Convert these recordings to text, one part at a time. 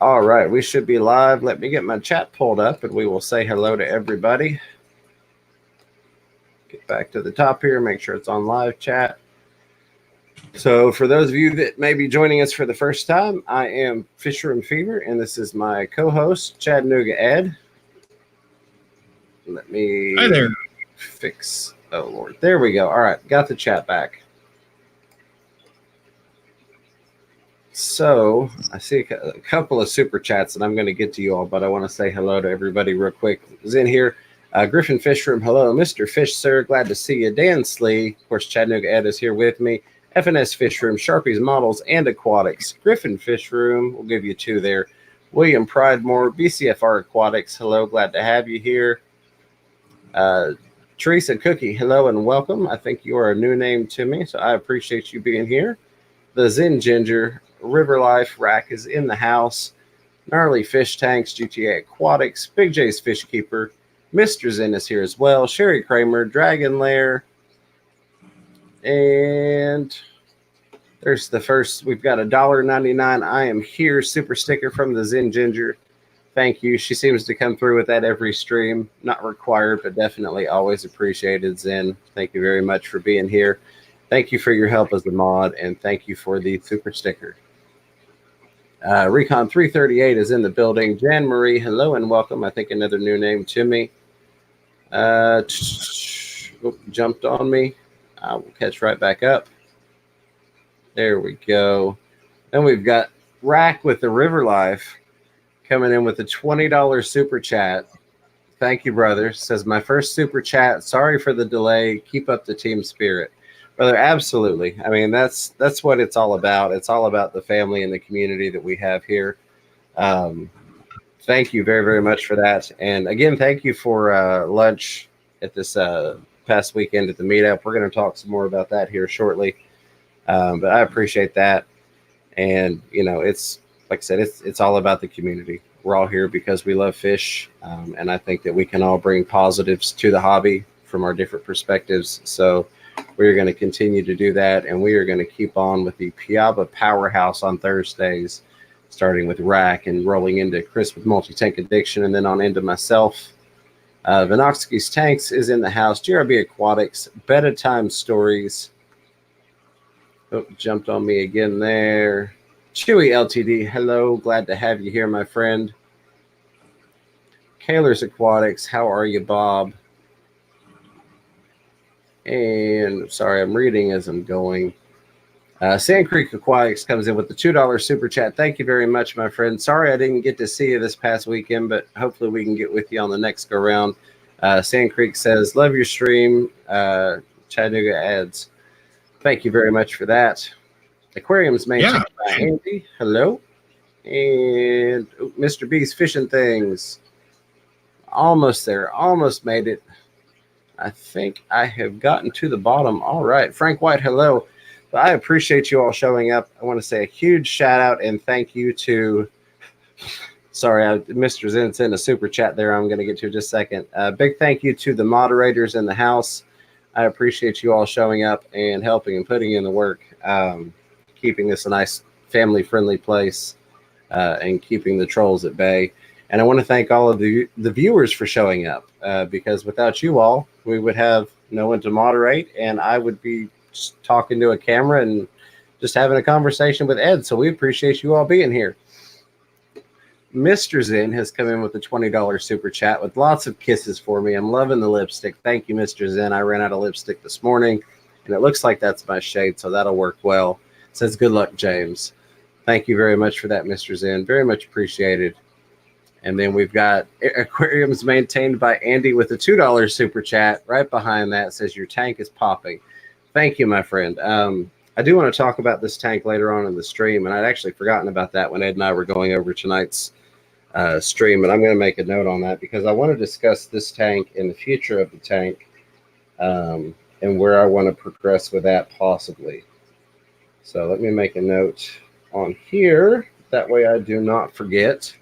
All right, we should be live. Let me get my chat pulled up and we will say hello to everybody. Get back to the top here, make sure it's on live chat. So for those of you that may be joining us for the first time, I am Fish Room Fever, and this is my co-host, Chattanooga Ed. Let me Hi there. fix. Oh, Lord. There we go. All right, got the chat back. So I see a couple of super chats, and I'm going to get to you all, but I want to say hello to everybody real quick. Who's in here? Griffin Fish Room, hello. Mr. Fish, sir, glad to see you. Dan Slee, of course, Chattanooga Ed is here with me. FNS Fish Room, Sharpies Models, and Aquatics. Griffin Fish Room, we'll give you two there. William Pridemore, BCFR Aquatics, hello, glad to have you here. Teresa Cookie, hello and welcome. I think you are a new name to me, so I appreciate you being here. The Zen Ginger, River Life, Rack is in the house. Gnarly Fish Tanks, GTA Aquatics, Big J's Fish Keeper, Mr. Zen is here as well. Sherry Kramer, Dragon Lair. And there's the first. We've got $1.99. I am here super sticker from the Zen Ginger. Thank you. She seems to come through with that every stream. Not required, but definitely always appreciated, Zen. Thank you very much for being here. Thank you for your help as the mod, and thank you for the super sticker. Recon 338 is in the building. Jan Marie, hello and welcome. I think another new name to me. Jumped on me. I will catch right back up. There we go. Then we've got Rack with the River Life coming in with a $20 super chat. Thank you, brother. Says, my first super chat. Sorry for the delay. Keep up the team spirit. Brother, absolutely. I mean, that's what it's all about. It's all about the family and the community that we have here. Thank you very, very much for that. And again, thank you for lunch at this past weekend at the meetup. We're going to talk some more about that here shortly. But I appreciate that. And, you know, it's like I said, it's all about the community. We're all here because we love fish. And I think that we can all bring positives to the hobby from our different perspectives. So we are going to continue to do that. And we are going to keep on with the Piaba Powerhouse on Thursdays, starting with Rack and rolling into Chris with Multi-Tank Addiction and then on into myself. Vinoxky's Tanks is in the house. GRB Aquatics, Bedtime Stories. Oh, jumped on me again there. Chewy LTD, hello. Glad to have you here, my friend. Kaler's Aquatics, how are you, Bob? And sorry, I'm reading as I'm going. Sand Creek Aquatics comes in with the $2 super chat. Thank you very much, my friend. Sorry I didn't get to see you this past weekend, but hopefully we can get with you on the next go round. Sand Creek says, love your stream, Chattanooga Ads. Thank you very much for that. Aquarium's maintained by Andy. Hello. And Mr. B's Fishing Things. Almost there. Almost made it. I think I have gotten to the bottom. All right. Frank White, hello. I appreciate you all showing up. I want to say a huge shout out and thank you to, sorry, Mr. Zen sent a super chat there I'm going to get to in just a second. Big thank you to the moderators in the house. I appreciate you all showing up and helping and putting in the work, keeping this a nice family-friendly place and keeping the trolls at bay. And I want to thank all of the viewers for showing up because without you all, we would have no one to moderate and I would be just talking to a camera and just having a conversation with Ed. So we appreciate you all being here. Mr. Zen has come in with a $20 super chat with lots of kisses for me. I'm loving the lipstick. Thank you, Mr. Zen. I ran out of lipstick this morning and it looks like that's my shade. So that'll work well. It says, good luck, James. Thank you very much for that, Mr. Zen. Very much appreciated. And then we've got Aquariums maintained by Andy with a $2 super chat. Right behind that says your tank is popping. Thank you, my friend. I do want to talk about this tank later on in the stream, and I'd actually forgotten about that when Ed and I were going over tonight's stream, and I'm going to make a note on that because I want to discuss this tank and the future of the tank and where I want to progress with that possibly. So let me make a note on here. That way I do not forget.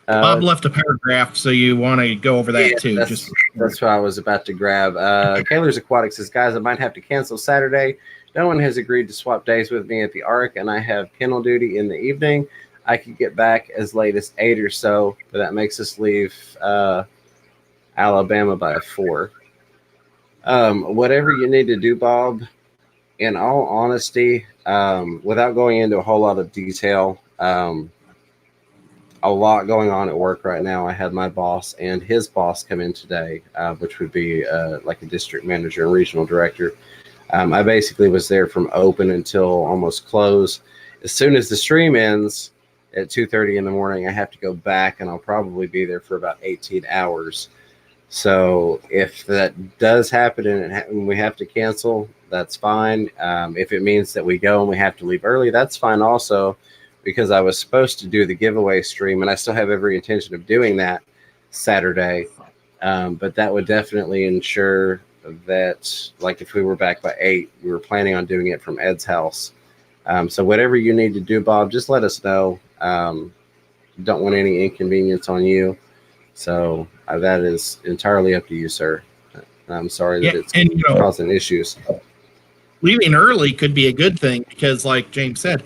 Bob left a paragraph, so you want to go over that too. That's what I was about to grab. Kaler's Aquatics says, guys, I might have to cancel Saturday. no one has agreed to swap days with me at the Ark, and I have kennel duty in the evening. I could get back as late as 8 or so, but that makes us leave Alabama by 4. Whatever you need to do, Bob, in all honesty, without going into a whole lot of detail, a lot going on at work right now. I had my boss and his boss come in today, which would be like a district manager and regional director. I basically was there from open until almost close. As soon as the stream ends at 2:30 in the morning, I have to go back, and I'll probably be there for about 18 hours. So if that does happen and we have to cancel, that's fine. If it means that we go and we have to leave early, that's fine also, because I was supposed to do the giveaway stream, and I still have every intention of doing that Saturday. But that would definitely ensure that, like, if we were back by 8, we were planning on doing it from Ed's house. So whatever you need to do, Bob, just let us know. Don't want any inconvenience on you. So that is entirely up to you, sir. I'm sorry that it's causing issues. Leaving early could be a good thing because, like James said,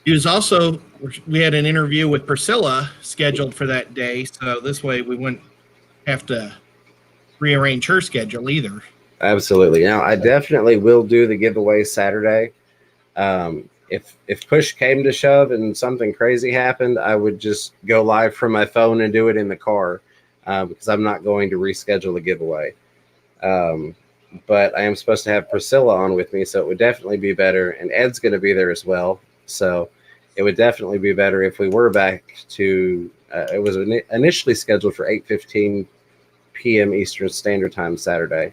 we had an interview with Priscilla scheduled for that day. So this way we wouldn't have to rearrange her schedule either. Absolutely. Now, I definitely will do the giveaway Saturday. If push came to shove and something crazy happened, I would just go live from my phone and do it in the car, because I'm not going to reschedule the giveaway. But I am supposed to have Priscilla on with me, so it would definitely be better. And Ed's going to be there as well. So it would definitely be better if we were back to, it was initially scheduled for 8:15 p.m. Eastern Standard Time Saturday.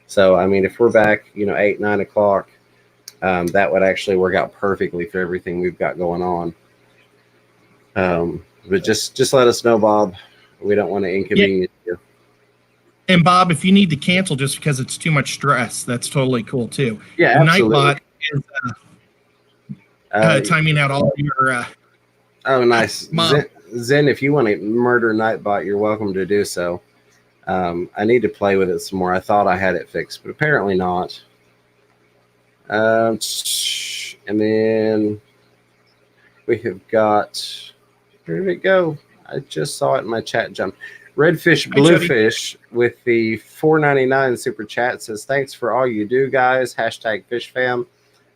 So, I mean, if we're back, 8, 9 o'clock, that would actually work out perfectly for everything we've got going on. But just let us know, Bob. We don't want to inconvenience you. And Bob, if you need to cancel just because it's too much stress, that's totally cool too. Yeah, absolutely. Nightbot is timing out all your. Oh, nice. Zen, if you want to murder Nightbot, you're welcome to do so. I need to play with it some more. I thought I had it fixed, but apparently not. And then we have got, where did it go? I just saw it in my chat jump. Redfish Bluefish with the $4.99 super chat says, thanks for all you do, guys. #FishFam.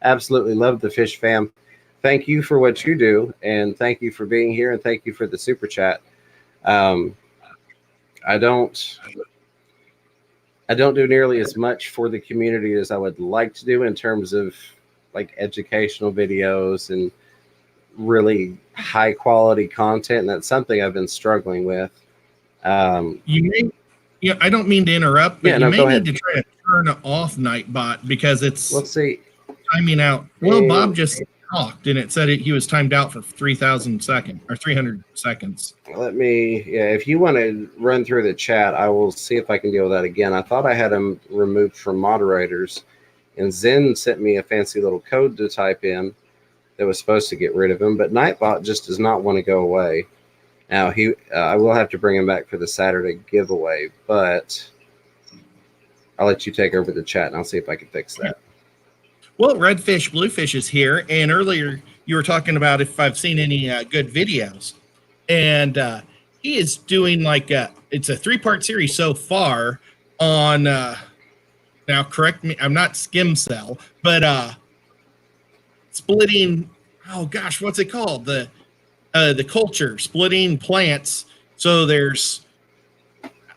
Absolutely love the Fish Fam. Thank you for what you do, and thank you for being here, and thank you for the super chat. I don't do nearly as much for the community as I would like to do in terms of like educational videos and really high quality content. And that's something I've been struggling with. I don't mean to interrupt, but you may need to try to turn off Nightbot because it's timing out. Well, Bob just talked and it said he was timed out for 3,000 seconds or 300 seconds. If you want to run through the chat, I will see if I can deal with that again. I thought I had him removed from moderators, and Zen sent me a fancy little code to type in that was supposed to get rid of him, but Nightbot just does not want to go away. Now, I will have to bring him back for the Saturday giveaway, but I'll let you take over the chat, and I'll see if I can fix that. Well, Redfish Bluefish is here, and earlier you were talking about if I've seen any good videos, and he is doing it's a 3-part series so far on. Now, correct me, I'm not skim cell, but splitting. Oh gosh, what's it called? The culture, splitting plants. So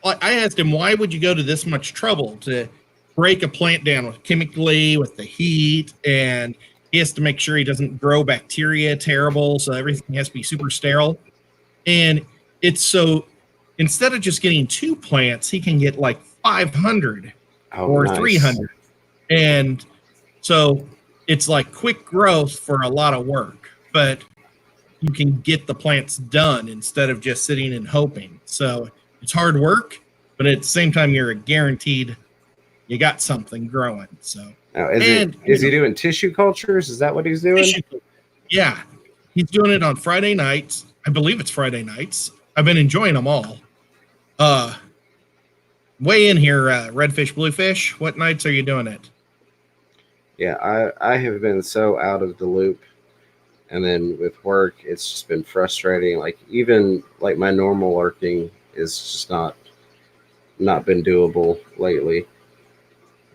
I asked him, why would you go to this much trouble to break a plant down chemically with the heat? And he has to make sure he doesn't grow bacteria terrible. So everything has to be super sterile. And it's so instead of just getting 2 plants, he can get like 500 or nice. 300. And so it's like quick growth for a lot of work, but you can get the plants done instead of just sitting and hoping. So it's hard work, but at the same time, you're guaranteed you got something growing. So now, is he doing tissue cultures? Is that what he's doing? Yeah, he's doing it on Friday nights. I believe it's Friday nights. I've been enjoying them all. Weigh in here, Redfish Bluefish. What nights are you doing it? Yeah, I have been so out of the loop, and then with work, it's just been frustrating. Like even like my normal working is just not been doable lately.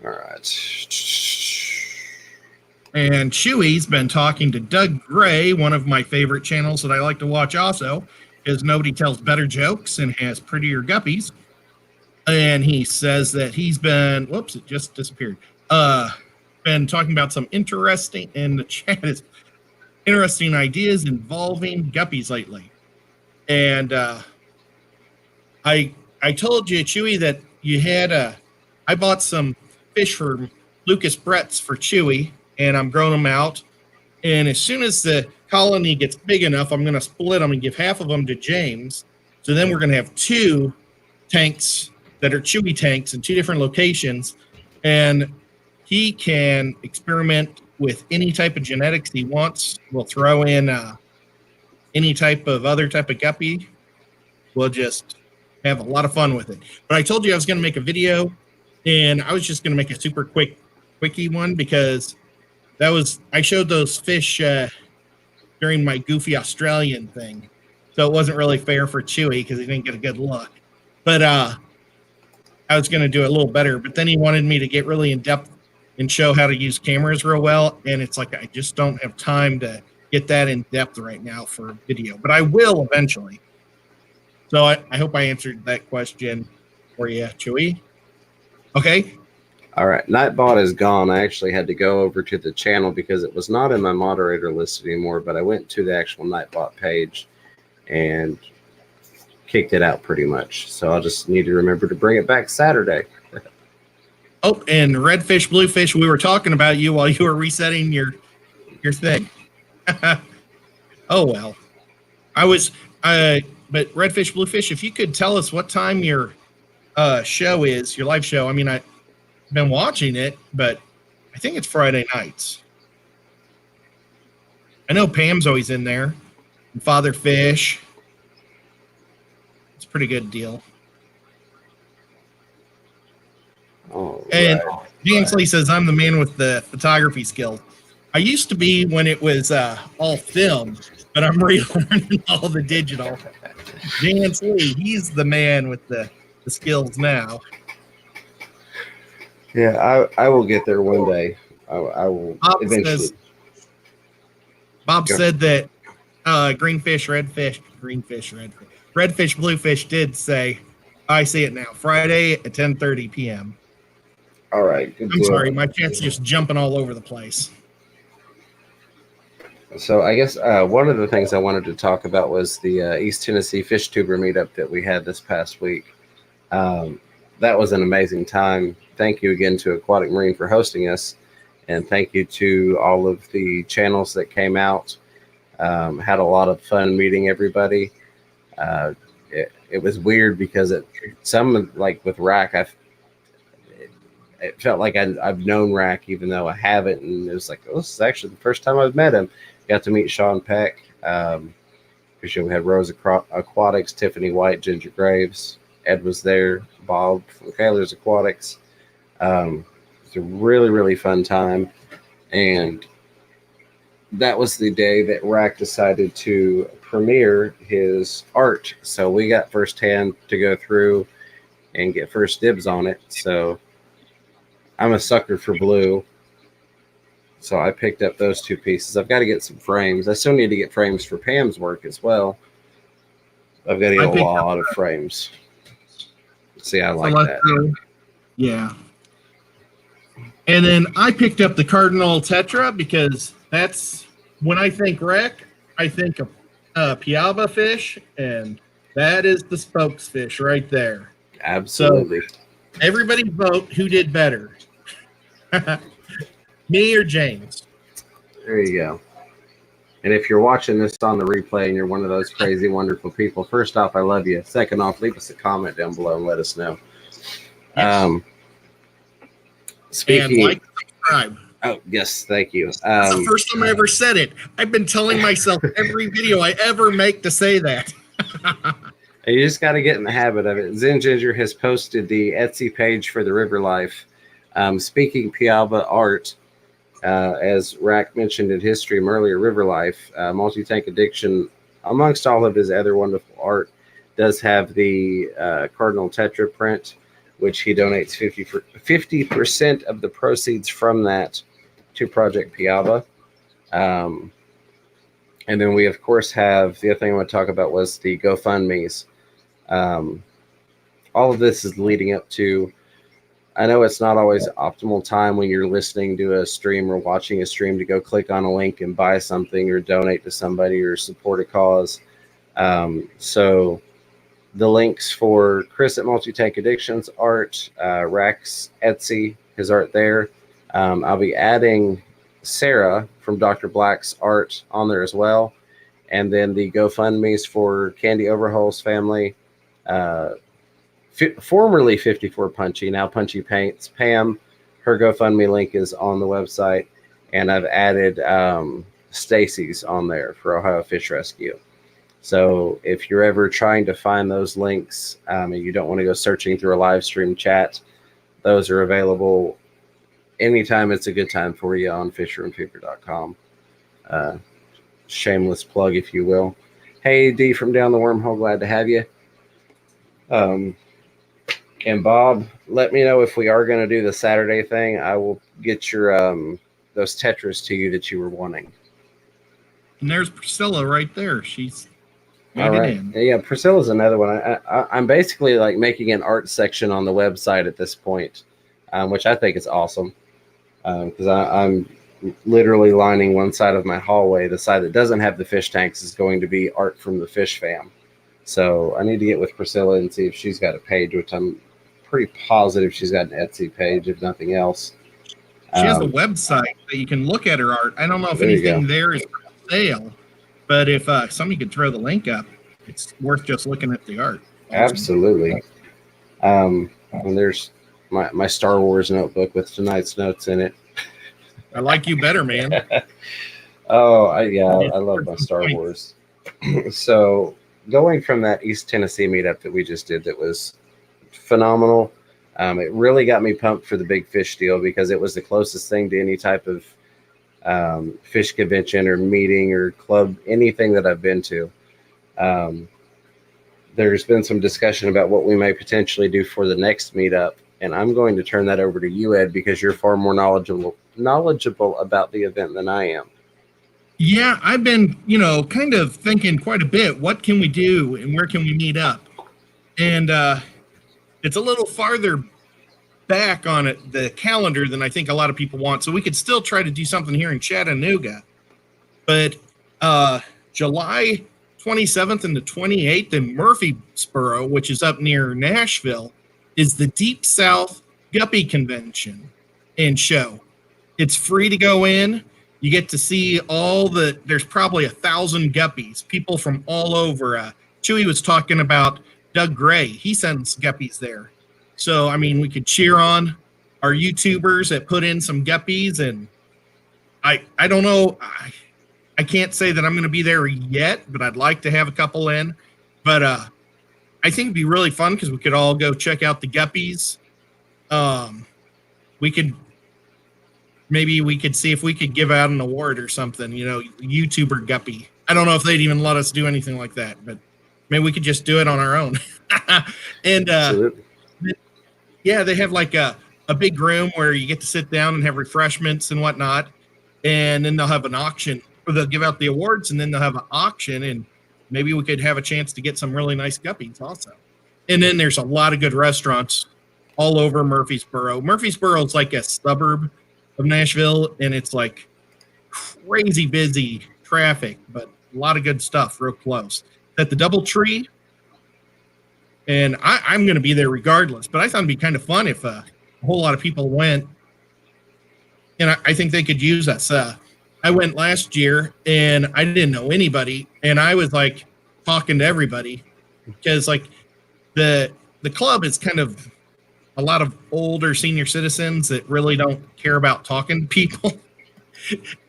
All right. And Chewy's been talking to Doug Gray, one of my favorite channels that I like to watch also, is Nobody Tells Better Jokes and has prettier guppies. And he says that he's been, whoops, it just disappeared. Been talking about some interesting, in the chat is interesting ideas involving guppies lately. And I told you, Chewy, that you had I bought some fish from Lucas Brett's for Chewy, and I'm growing them out. And as soon as the colony gets big enough, I'm going to split them and give half of them to James. So then we're going to have 2 tanks that are Chewy tanks in 2 different locations. And he can experiment with any type of genetics he wants. We'll throw in any type of other type of guppy. We'll just have a lot of fun with it. But I told you I was going to make a video, and I was just going to make a super quickie one because I showed those fish during my goofy Australian thing. So it wasn't really fair for Chewy because he didn't get a good look. But I was going to do it a little better. But then he wanted me to get really in depth and show how to use cameras real well. And it's like I just don't have time to get that in depth right now for video. But I will eventually. So I hope I answered that question for you, Chewy. Okay. All right. Nightbot is gone. I actually had to go over to the channel because it was not in my moderator list anymore, but I went to the actual Nightbot page and kicked it out pretty much. So I'll just need to remember to bring it back Saturday. Oh, and redfish, bluefish, we were talking about you while you were resetting your thing. Oh, well. But redfish, bluefish, if you could tell us what time your show is, your live show. I mean, I've been watching it, but I think it's Friday nights. I know Pam's always in there. And Father Fish. It's a pretty good deal. And Dansley says, I'm the man with the photography skills. I used to be when it was all film, but I'm relearning all the digital. Dansley, he's the man with the skills now. Yeah, I will get there one day. I will eventually. Bob said that greenfish, redfish, redfish, bluefish did say, I see it now, Friday at 10:30 p.m. All right. Good I'm deal. sorry, my chat's just jumping all over the place. So I guess one of the things I wanted to talk about was the East Tennessee Fish Tuber meetup that we had this past week. That was an amazing time. Thank you again to Aquatic Marine for hosting us. And thank you to all of the channels that came out. Had a lot of fun meeting everybody. It was weird because like with Rack, it felt like I've known Rack even though I haven't. And it was like, oh, this is actually the first time I've met him. Got to meet Sean Peck. We had Rose Aquatics, Tiffany White, Ginger Graves. Ed was there. Bob from Kaler's Aquatics. It's a really, really fun time. And that was the day that Rack decided to premiere his art. So we got firsthand to go through and get first dibs on it. So I'm a sucker for blue. So I picked up those 2 pieces. I've got to get some frames. I still need to get frames for Pam's work as well. I've got to get a lot of frames. See, I like that. Yeah. And then I picked up the Cardinal Tetra because that's when I think wreck, I think of Piaba fish, and that is the spokes fish right there. Absolutely. So everybody vote who did better. Me or James? There you go. And if you're watching this on the replay and you're one of those crazy, wonderful people, first off, I love you. Second off, leave us a comment down below and let us know. Yes. Speaking, and like, subscribe. Oh, yes, thank you. It's the first time I ever said it. I've been telling myself every video I ever make to say that. You just got to get in the habit of it. Zen Ginger has posted the Etsy page for the River Life. Speaking Piaba art, As Rack mentioned in his stream earlier, River Life, Multi-Tank Addiction, amongst all of his other wonderful art, does have the Cardinal Tetra print, which he donates 50% of the proceeds from that to Project Piaba. And then we, of course, have the other thing I want to talk about was the GoFundMe's. All of this is leading up to, I know it's not always optimal time when you're listening to a stream or watching a stream to go click on a link and buy something or donate to somebody or support a cause. So the links for Chris at Multi-Tank Addictions art, Rack's Etsy, his art there. I'll be adding Sarah from Dr. Black's art on there as well. And then the GoFundMe's for Candy Overhaul's family, formerly 54 Punchy, now Punchy Paints. Pam, her GoFundMe link is on the website. And I've added Stacy's on there for Ohio Fish Rescue. So if you're ever trying to find those links and you don't want to go searching through a live stream chat, those are available anytime it's a good time for you on fisherandfigure.com. Shameless plug, if you will. Hey, D from Down the Wormhole, glad to have you. And Bob, let me know if we are going to do the Saturday thing. I will get your those Tetras to you that you were wanting. And there's Priscilla right there. She's all right. Yeah, Priscilla's another one. I'm basically like making an art section on the website at this point, which I think is awesome. Because I'm literally lining one side of my hallway. The side that doesn't have the fish tanks is going to be art from the Fish Fam. So I need to get with Priscilla and see if she's got a page, which I'm pretty positive she's got an Etsy page, if nothing else. She has a website that you can look at her art. I don't know if anything there is for sale, but if somebody could throw the link up, it's worth just looking at the art. Absolutely. And there's my Star Wars notebook with tonight's notes in it. I like you better, man. I love my Star Wars. So going from that East Tennessee meetup that we just did, that was phenomenal. It really got me pumped for the Big Fish deal because it was the closest thing to any type of fish convention or meeting or club, anything that I've been to. There's been some discussion about what we may potentially do for the next meetup, and I'm going to turn that over to you, Ed, because you're far more knowledgeable about the event than I am. Yeah, I've been, kind of thinking quite a bit. What can we do and where can we meet up? And it's a little farther back on the calendar than I think a lot of people want. So we could still try to do something here in Chattanooga. But July 27th and the 28th in Murfreesboro, which is up near Nashville, is the Deep South Guppy Convention and Show. It's free to go in. You get to see there's probably 1,000 guppies, people from all over. Chewy was talking about Doug Gray. He sends guppies there. So, I mean, we could cheer on our YouTubers that put in some guppies. And I don't know. I can't say that I'm going to be there yet, but I'd like to have a couple in. But I think it'd be really fun because we could all go check out the guppies. Maybe we could see if we could give out an award or something, YouTuber guppy. I don't know if they'd even let us do anything like that, but maybe we could just do it on our own. And yeah, they have like a big room where you get to sit down and have refreshments and whatnot. And then they'll have an auction, or they'll give out the awards, and then they'll have an auction, and maybe we could have a chance to get some really nice guppies also. And then there's a lot of good restaurants all over Murfreesboro. Murfreesboro is like a suburb of Nashville, and it's like crazy busy traffic, but a lot of good stuff real close. At the Doubletree, and I'm going to be there regardless, but I thought it'd be kind of fun if a whole lot of people went, and I think they could use us. I went last year, and I didn't know anybody, and I was like talking to everybody because like the club is kind of a lot of older senior citizens that really don't care about talking to people.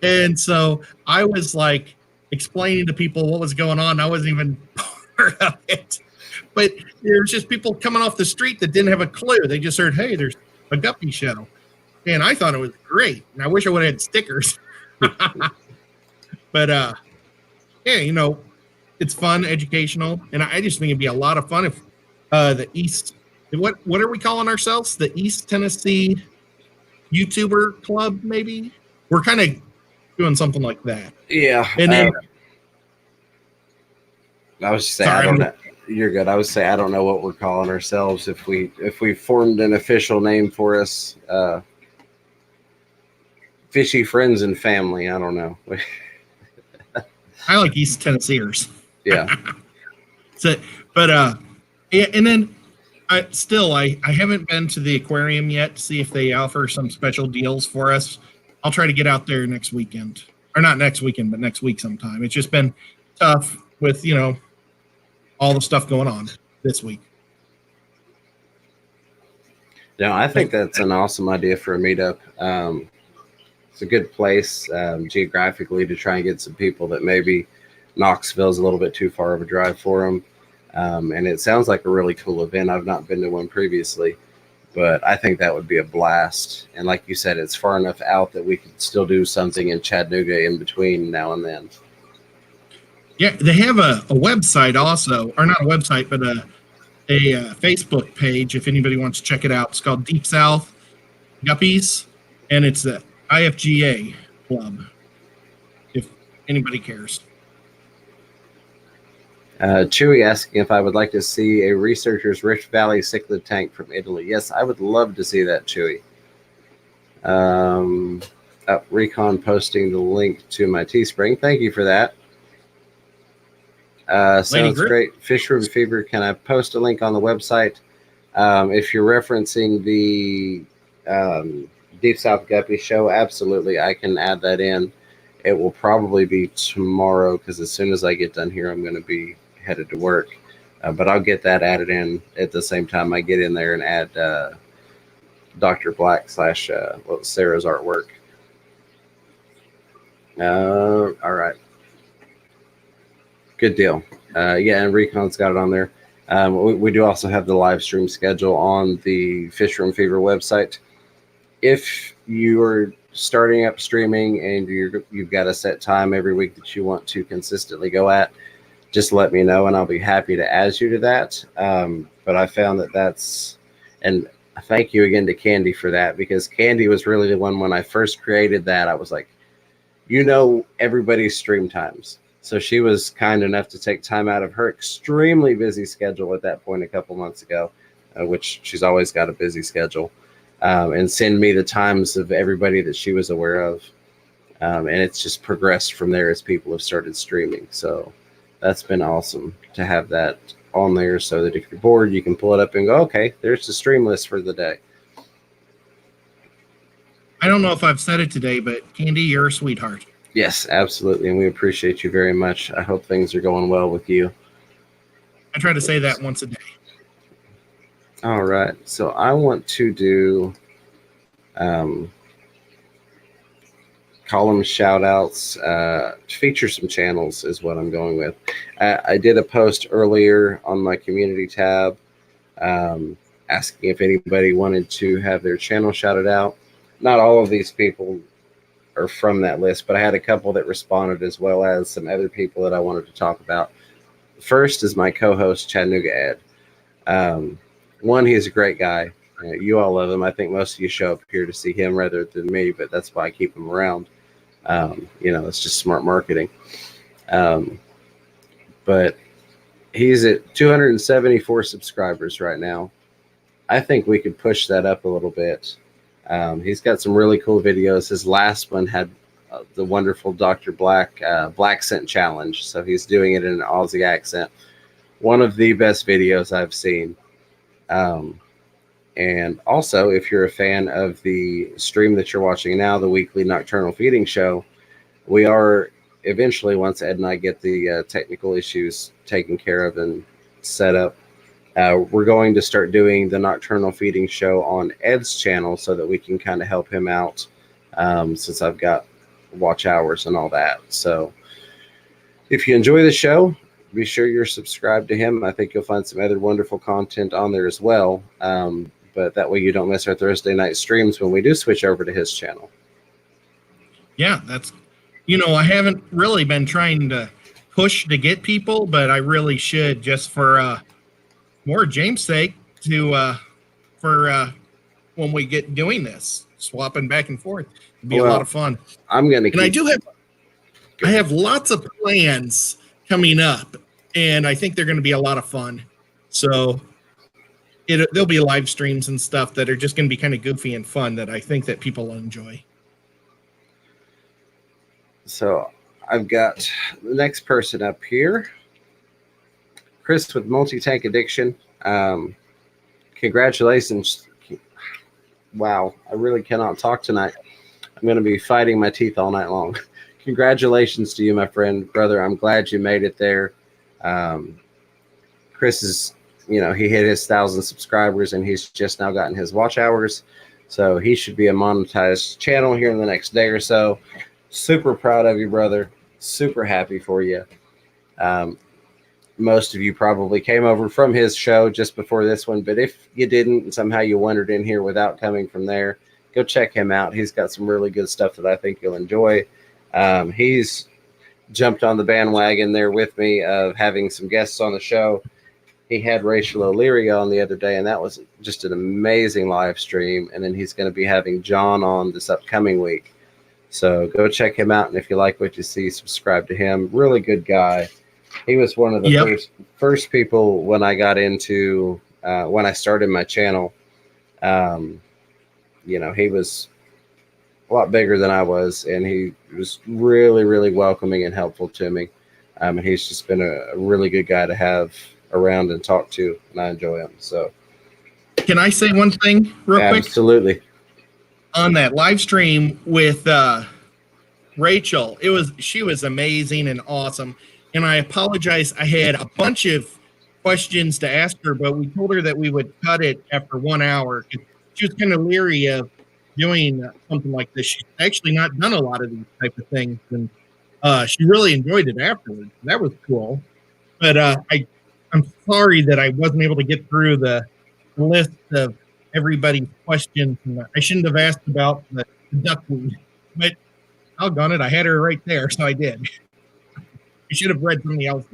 And so I was like explaining to people what was going on. I wasn't even part of it. But there was just people coming off the street that didn't have a clue. They just heard, hey, there's a guppy show. And I thought it was great. And I wish I would have had stickers. But yeah, you know, it's fun, educational, and I just think it'd be a lot of fun if the East, what are we calling ourselves? The East Tennessee YouTuber Club, maybe? We're kind of doing something like that. Yeah. And then I was just saying, I don't know. You're good. I would say I don't know what we're calling ourselves if we formed an official name for us. Fishy Friends and Family. I don't know. I like East Tennesseers. Yeah. So, but yeah, and then I haven't been to the aquarium yet to see if they offer some special deals for us. I'll try to get out there next weekend, or not next weekend, but next week sometime. It's just been tough with, you know, all the stuff going on this week. No, I think that's an awesome idea for a meetup. It's a good place geographically to try and get some people that maybe Knoxville's a little bit too far of a drive for them. And it sounds like a really cool event. I've not been to one previously, but I think that would be a blast. And like you said, it's far enough out that we could still do something in Chattanooga in between now and then. Yeah, they have a website also, or not a website, but a Facebook page if anybody wants to check it out. It's called Deep South Guppies, and it's the IFGA club, if anybody cares. Chewy asking if I would like to see a researcher's Rift Valley cichlid tank from Italy. Yes, I would love to see that, Chewy. Recon posting the link to my Teespring. Thank you for that. Sounds great. Fish Room Fever. Can I post a link on the website? If you're referencing the Deep South Guppy show, absolutely. I can add that in. It will probably be tomorrow because as soon as I get done here, I'm going to be headed to work. But I'll get that added in at the same time I get in there and add Dr. Black / Sarah's artwork. All right. Good deal. Yeah, and Recon's got it on there. We do also have the live stream schedule on the Fish Room Fever website. If you are starting up streaming and you've got a set time every week that you want to consistently go at, just let me know and I'll be happy to add you to that. But I found that's, and thank you again to Candy for that, because Candy was really the one when I first created that. I was like, you know, everybody's stream times. So she was kind enough to take time out of her extremely busy schedule at that point a couple months ago, which she's always got a busy schedule, and send me the times of everybody that she was aware of. And it's just progressed from there as people have started streaming. So that's been awesome to have that on there so that if you're bored, you can pull it up and go, okay, there's the stream list for the day. I don't know if I've said it today, but Candy, you're a sweetheart. Yes, absolutely. And we appreciate you very much. I hope things are going well with you. I try to say that once a day. All right. So I want to do column shout outs, feature some channels is what I'm going with. I did a post earlier on my community tab asking if anybody wanted to have their channel shouted out. Not all of these people are from that list, but I had a couple that responded, as well as some other people that I wanted to talk about. First is my co-host, Chattanooga Ed. One, he's a great guy. You all love him. I think most of you show up here to see him rather than me, but that's why I keep him around. You know, it's just smart marketing. But he's at 274 subscribers right now. I think we could push that up a little bit. He's got some really cool videos. His last one had the wonderful Dr. Black Black Scent Challenge. So he's doing it in an Aussie accent. One of the best videos I've seen. And also, if you're a fan of the stream that you're watching now, the weekly Nocturnal Feeding Show, we are eventually, once Ed and I get the technical issues taken care of and set up, we're going to start doing the Nocturnal Feeding Show on Ed's channel so that we can kind of help him out since I've got watch hours and all that. So if you enjoy the show, be sure you're subscribed to him. I think you'll find some other wonderful content on there as well. but that way you don't miss our Thursday night streams when we do switch over to his channel. Yeah, that's, I haven't really been trying to push to get people, but I really should, just for more James' sake, for when we get doing this, swapping back and forth. It'd be a lot of fun. I'm gonna and I have lots of plans coming up, and I think they're going to be a lot of fun. So there'll be live streams and stuff that are just going to be kind of goofy and fun that I think that people will enjoy. So I've got the next person up here, Chris with Multi-Tank Addiction. Congratulations. Wow, I really cannot talk tonight. I'm going to be fighting my teeth all night long. Congratulations to you, my friend, brother. I'm glad you made it there. Chris is, he hit his 1,000 subscribers, and he's just now gotten his watch hours. So he should be a monetized channel here in the next day or so. Super proud of you, brother. Super happy for you. Most of you probably came over from his show just before this one, but if you didn't and somehow you wandered in here without coming from there, go check him out. He's got some really good stuff that I think you'll enjoy. He's jumped on the bandwagon there with me of having some guests on the show. He had Rachel O'Leary on the other day, and that was just an amazing live stream. And then he's going to be having John on this upcoming week. So go check him out, and if you like what you see, subscribe to him. Really good guy. He was one of the first people when I got into when I started my channel. He was a lot bigger than I was, and he was really, really welcoming and helpful to me. And he's just been a really good guy to have around and talk to, and I enjoy him. So, can I say one thing real quick? Absolutely. On that live stream with Rachel, she was amazing and awesome. And I apologize. I had a bunch of questions to ask her, but we told her that we would cut it after 1 hour. She was kind of leery of doing something like this. She's actually not done a lot of these type of things, and she really enjoyed it afterwards. That was cool. But I'm sorry that I wasn't able to get through the list of everybody's questions. And I shouldn't have asked about the duckweed, but doggone it, I had her right there, so I did. I should have read something else.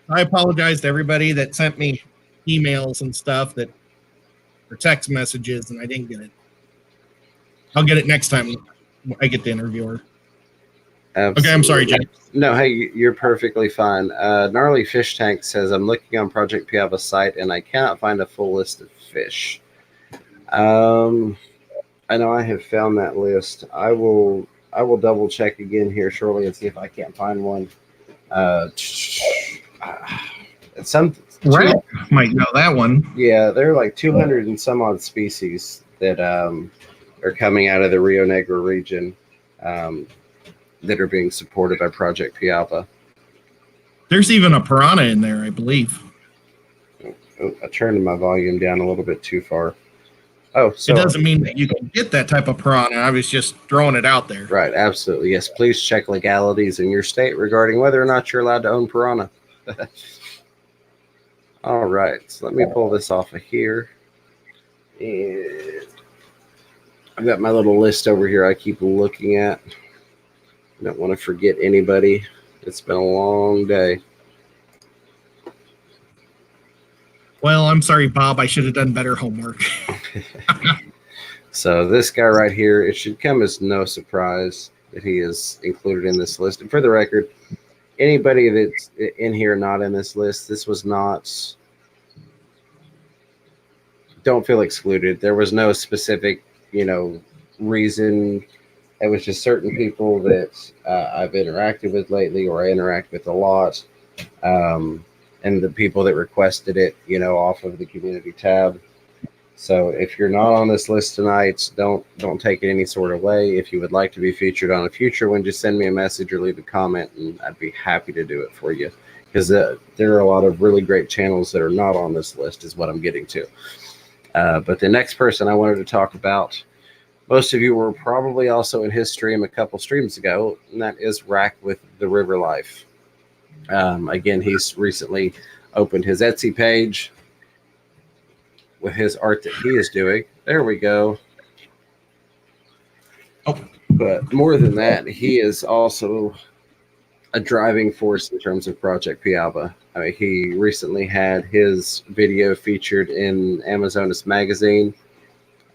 I apologize to everybody that sent me emails and stuff or text messages, and I didn't get it. I'll get it next time I get the interviewer. Absolutely. Okay, I'm sorry, Jay. No, hey, you're perfectly fine. Gnarly Fish Tank says, I'm looking on Project Piava's site, and I cannot find a full list of fish. I know I have found that list. I will double check again here shortly and see if I can't find one. Right, might know that one. Yeah, there are like 200 and some odd species that are coming out of the Rio Negro region that are being supported by Project Piava. There's even a piranha in there, I believe. Oh, I turned my volume down a little bit too far. Oh, so it doesn't mean that you can get that type of piranha. I was just throwing it out there. Right, absolutely. Yes, please check legalities in your state regarding whether or not you're allowed to own piranha. All right, so let me pull this off of here. And I've got my little list over here I keep looking at. I don't want to forget anybody. It's been a long day. Well, I'm sorry, Bob. I should have done better homework. So this guy right here, it should come as no surprise that he is included in this list. And for the record, anybody that's in here not in this list, this was not, don't feel excluded. There was no specific, reason. It was just certain people that I've interacted with lately, or I interact with a lot. And the people that requested it, off of the community tab. So if you're not on this list tonight, don't take it any sort of way. If you would like to be featured on a future one, just send me a message or leave a comment, and I'd be happy to do it for you. Because there are a lot of really great channels that are not on this list, is what I'm getting to. But the next person I wanted to talk about, most of you were probably also in his stream a couple streams ago, and that is Rack with the River Life. Again, he's recently opened his Etsy page. with his art that he is doing. There we go. Oh. But more than that, he is also a driving force in terms of Project Piaba. I mean, he recently had his video featured in Amazonas magazine,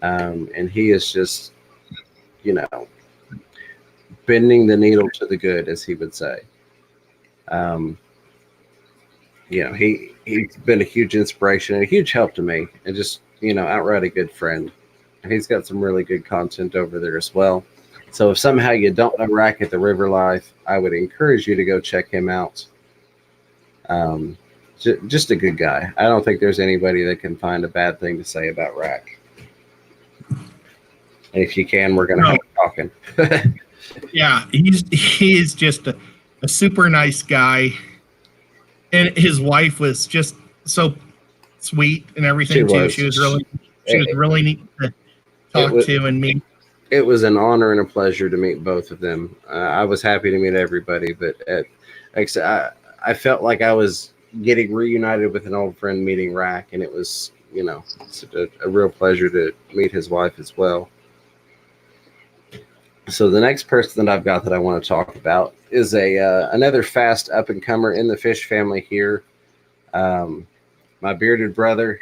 and he is just, you know, bending the needle to the good, as he would say. You know, he's been a huge inspiration and a huge help to me, and just, you know, outright a good friend. And he's got some really good content over there as well. So if somehow you don't know Rack at the River Life, I would encourage you to go check him out. Just a good guy. I don't think there's anybody that can find a bad thing to say about Rack. And if you can, we're going to have talking. Yeah, he's just a super nice guy, and his wife was just so sweet and everything too. She was really neat to talk to and meet. It was an honor and a pleasure to meet both of them. I was happy to meet everybody, but like I said, I felt like I was getting reunited with an old friend meeting Rack, and it was, you know, a real pleasure to meet his wife as well. So the next person that I've got that I want to talk about is another fast up and comer in the fish family here. My bearded brother,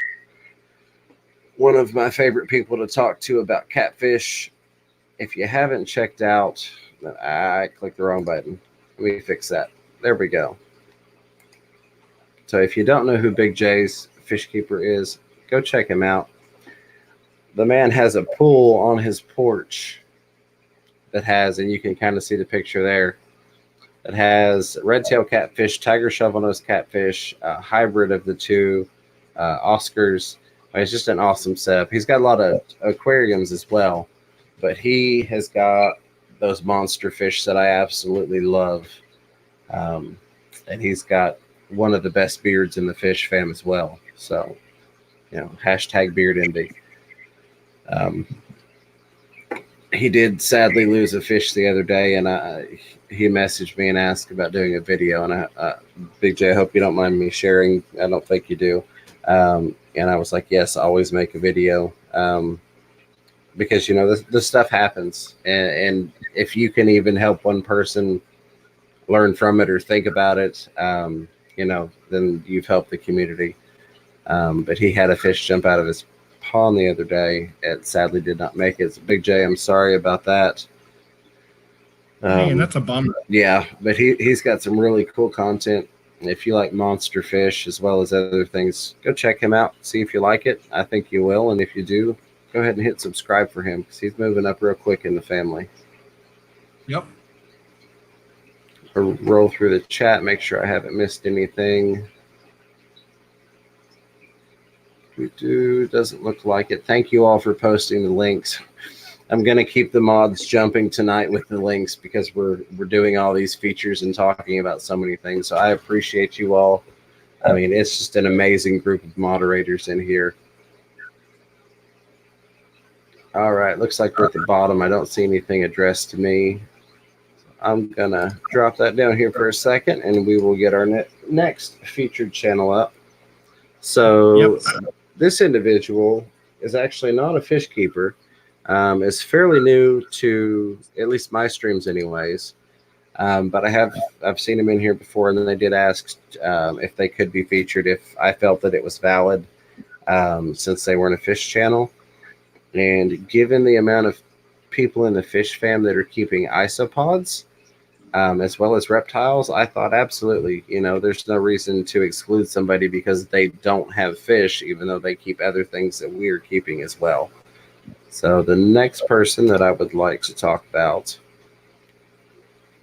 one of my favorite people to talk to about catfish. If you haven't checked out, I clicked the wrong button. Let me fix that. There we go. So if you don't know who Big J's Fish Keeper is, go check him out. The man has a pool on his porch that has, and you can kind of see the picture there, that has red-tail catfish, tiger shovel-nose catfish, a hybrid of the two, Oscars. It's just an awesome setup. He's got a lot of aquariums as well, but he has got those monster fish that I absolutely love. And he's got one of the best beards in the fish fam as well. So, you know, hashtag beard envy. He did sadly lose a fish the other day, and he messaged me and asked about doing a video. And Big J, I hope you don't mind me sharing. I don't think you do. And I was like, yes, always make a video. Because, you know, this stuff happens. And if you can even help one person learn from it or think about it, you know, then you've helped the community. But he had a fish jump out of his pond the other day. It sadly did not make it. So Big J, I'm sorry about that. Man, that's a bummer. Yeah, but he's got some really cool content. If you like monster fish as well as other things, go check him out. See if you like it. I think you will. And if you do, go ahead and hit subscribe for him, because he's moving up real quick in the family. Yep. I'll roll through the chat, make sure I haven't missed anything. Doesn't look like it. Thank you all for posting the links. I'm going to keep the mods jumping tonight with the links, because we're doing all these features and talking about so many things. So I appreciate you all. I mean, it's just an amazing group of moderators in here. All right, looks like we're at the bottom. I don't see anything addressed to me. I'm going to drop that down here for a second, and we will get our next featured channel up. So this individual is actually not a fish keeper. Is fairly new to at least my streams anyways. But I've seen him in here before, and then they did ask if they could be featured if I felt that it was valid, since they weren't a fish channel. And given the amount of people in the fish fam that are keeping isopods, as well as reptiles, I thought absolutely, you know, there's no reason to exclude somebody because they don't have fish, even though they keep other things that we are keeping as well. So the next person that I would like to talk about,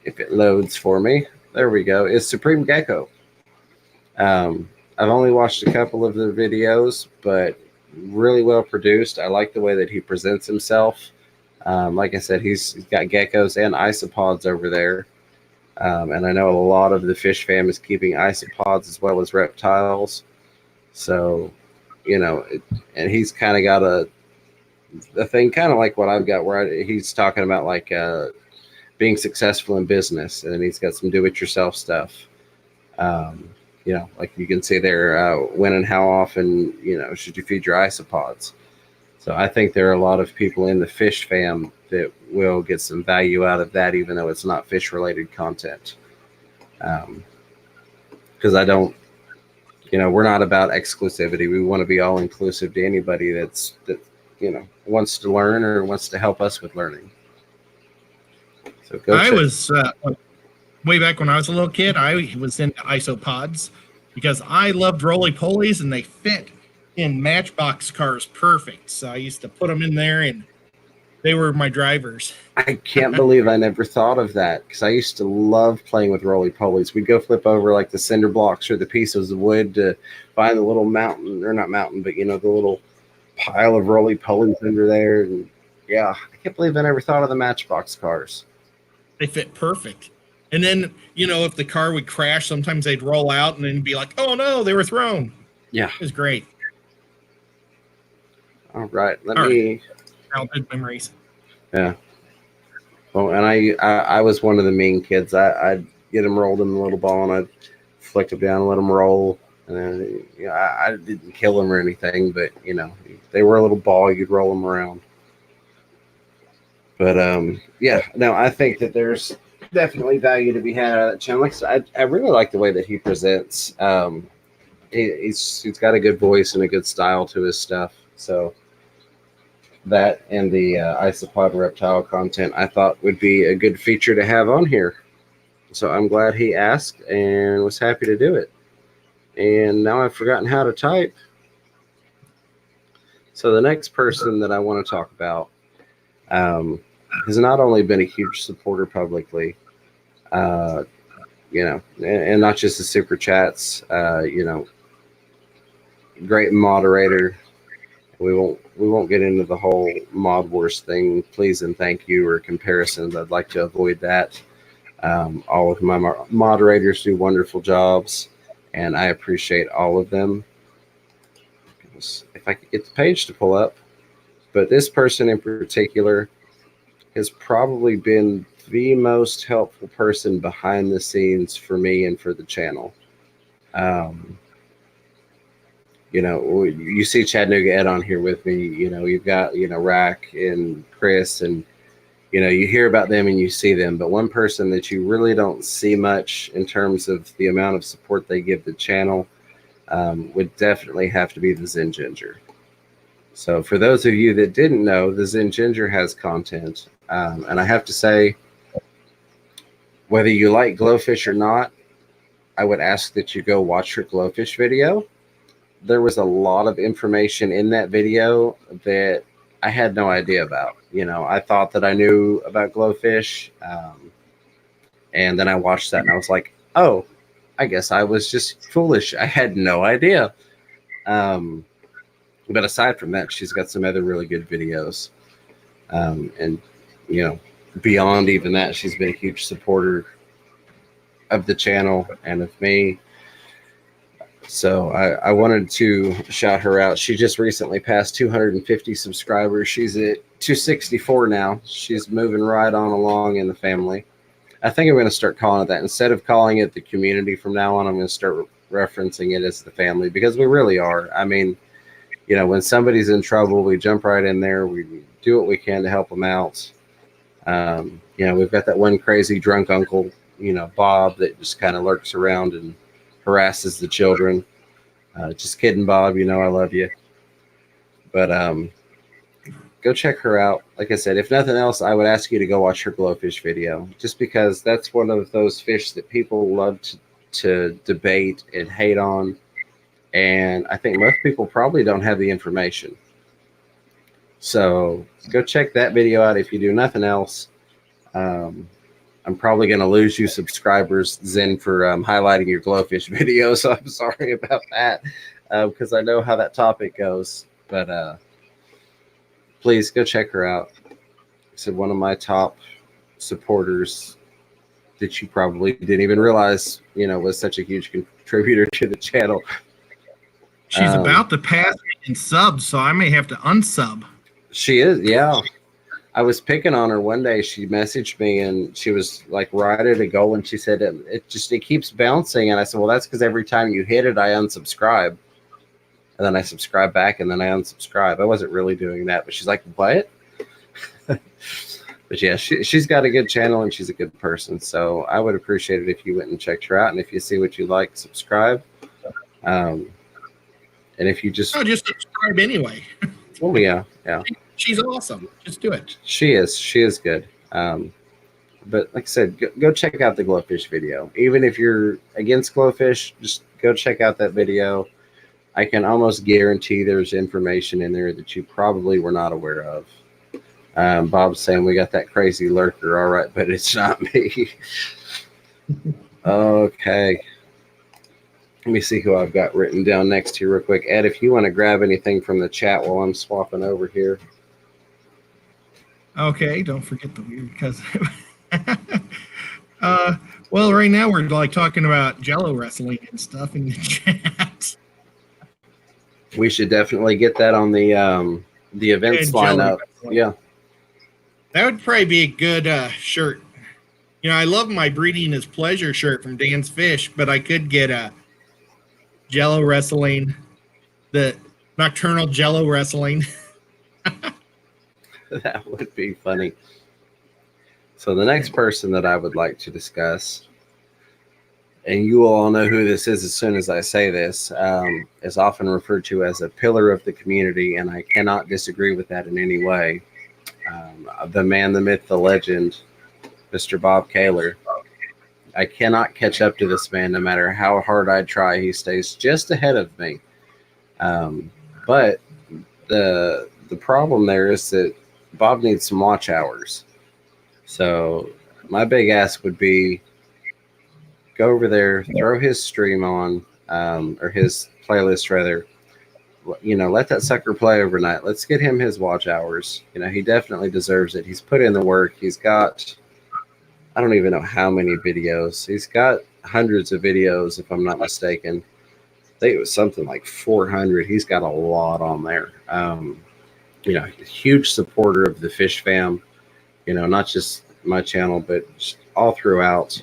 if it loads for me, there we go, is Supreme Gecko. I've only watched a couple of the videos, but really well produced. I like the way that he presents himself. Like I said, he's got geckos and isopods over there. And I know a lot of the fish fam is keeping isopods as well as reptiles. So, you know, and he's kind of got a thing kind of like what I've got, where he's talking about like being successful in business, and then he's got some do-it-yourself stuff. like you can see there, when and how often, should you feed your isopods. So I think there are a lot of people in the fish fam that will get some value out of that, even though it's not fish related content. Because we're not about exclusivity. We want to be all inclusive to anybody that wants to learn or wants to help us with learning. So I was way back when I was a little kid. I was into isopods because I loved roly polies and they fit in Matchbox cars perfect. So I used to put them in there and they were my drivers. I can't believe I never thought of that, because I used to love playing with roly polies. We'd go flip over like the cinder blocks or the pieces of wood to find the little mountain, or not mountain, but the little pile of roly polies under there. And yeah, I can't believe I never thought of the Matchbox cars. They fit perfect. And then, if the car would crash, sometimes they'd roll out and then be like, oh no, they were thrown. Yeah. It was great. All right. Let me. Childhood memories. Yeah. Well, and I was one of the mean kids. I'd get them rolled in the little ball and I'd flick them down and let them roll. And then, I didn't kill them or anything, but, they were a little ball. You'd roll them around. But, I think that there's definitely value to be had out of that channel. I really like the way that he presents. He's got a good voice and a good style to his stuff. So that and the isopod reptile content I thought would be a good feature to have on here. So I'm glad he asked and was happy to do it. And now I've forgotten how to type. So the next person that I want to talk about has not only been a huge supporter publicly, and not just the super chats, great moderator. We won't get into the whole mod wars thing, please and thank you, or comparisons. I'd like to avoid that. All of my moderators do wonderful jobs, and I appreciate all of them. If I could get the page to pull up. But this person in particular has probably been the most helpful person behind the scenes for me and for the channel. You see Chattanooga Ed on here with me. You've got, Rack and Chris, and, you hear about them and you see them. But one person that you really don't see much in terms of the amount of support they give the channel would definitely have to be the Zen Ginger. So for those of you that didn't know, the Zen Ginger has content. And I have to say, whether you like glowfish or not, I would ask that you go watch her glowfish video. There was a lot of information in that video that I had no idea about. I thought that I knew about glowfish. And then I watched that and I was like, oh, I guess I was just foolish. I had no idea. But aside from that, she's got some other really good videos. And, beyond even that, she's been a huge supporter of the channel and of me. So I wanted to shout her out. She just recently passed 250 subscribers. She's at 264 now. She's moving right on along in the family. I think I'm going to start calling it that. Instead of calling it the community from now on, I'm going to start referencing it as the family, because we really are. I mean, when somebody's in trouble, we jump right in there. We do what we can to help them out. We've got that one crazy drunk uncle, Bob, that just kind of lurks around and harasses the children. Just kidding, Bob. I love you. But go check her out. Like I said, if nothing else, I would ask you to go watch her glowfish video, just because that's one of those fish that people love to debate and hate on. And I think most people probably don't have the information. So go check that video out if you do nothing else. I'm probably going to lose you subscribers, Zen, for highlighting your glowfish video. So I'm sorry about that, because I know how that topic goes. But please go check her out. I said one of my top supporters that you probably didn't even realize, was such a huge contributor to the channel. She's about to pass me in subs, so I may have to unsub. She is, yeah. I was picking on her one day. She messaged me and she was like ready to go. And she said, it keeps bouncing. And I said, well, that's because every time you hit it, I unsubscribe. And then I subscribe back and then I unsubscribe. I wasn't really doing that, but she's like, what? But yeah, she's got a good channel and she's a good person. So I would appreciate it if you went and checked her out. And if you see what you like, subscribe. And if you just subscribe anyway. Oh yeah, yeah. She's awesome. Just do it. She is good. But like I said, go check out the glowfish video. Even if you're against glowfish, just go check out that video. I can almost guarantee there's information in there that you probably were not aware of. Bob's saying we got that crazy lurker. All right, but it's not me. Okay. Let me see who I've got written down next here real quick. Ed, if you want to grab anything from the chat while I'm swapping over here. Okay, don't forget the weird cousin. Well, right now we're like talking about Jello wrestling and stuff in the chat. We should definitely get that on the events lineup. Yeah. That would probably be a good shirt. You know, I love my Breeding is Pleasure shirt from Dan's Fish, but I could get a Jello wrestling, the Nocturnal Jello wrestling. That would be funny. So the next person that I would like to discuss, and you will all know who this is as soon as I say this, is often referred to as a pillar of the community, and I cannot disagree with that in any way. The man, the myth, the legend, Mr. Bob Kaler. I cannot catch up to this man no matter how hard I try. He stays just ahead of me. But the problem there is that Bob needs some watch hours. So my big ask would be go over there, throw his stream on, or his playlist rather. You know, let that sucker play overnight. Let's get him his watch hours. You know, he definitely deserves it. He's put in the work. He's got, I don't even know how many videos. He's got hundreds of videos, if I'm not mistaken. I think it was something like 400. He's got a lot on there. You know, a huge supporter of the Fish Fam. You know, not just my channel, but just all throughout.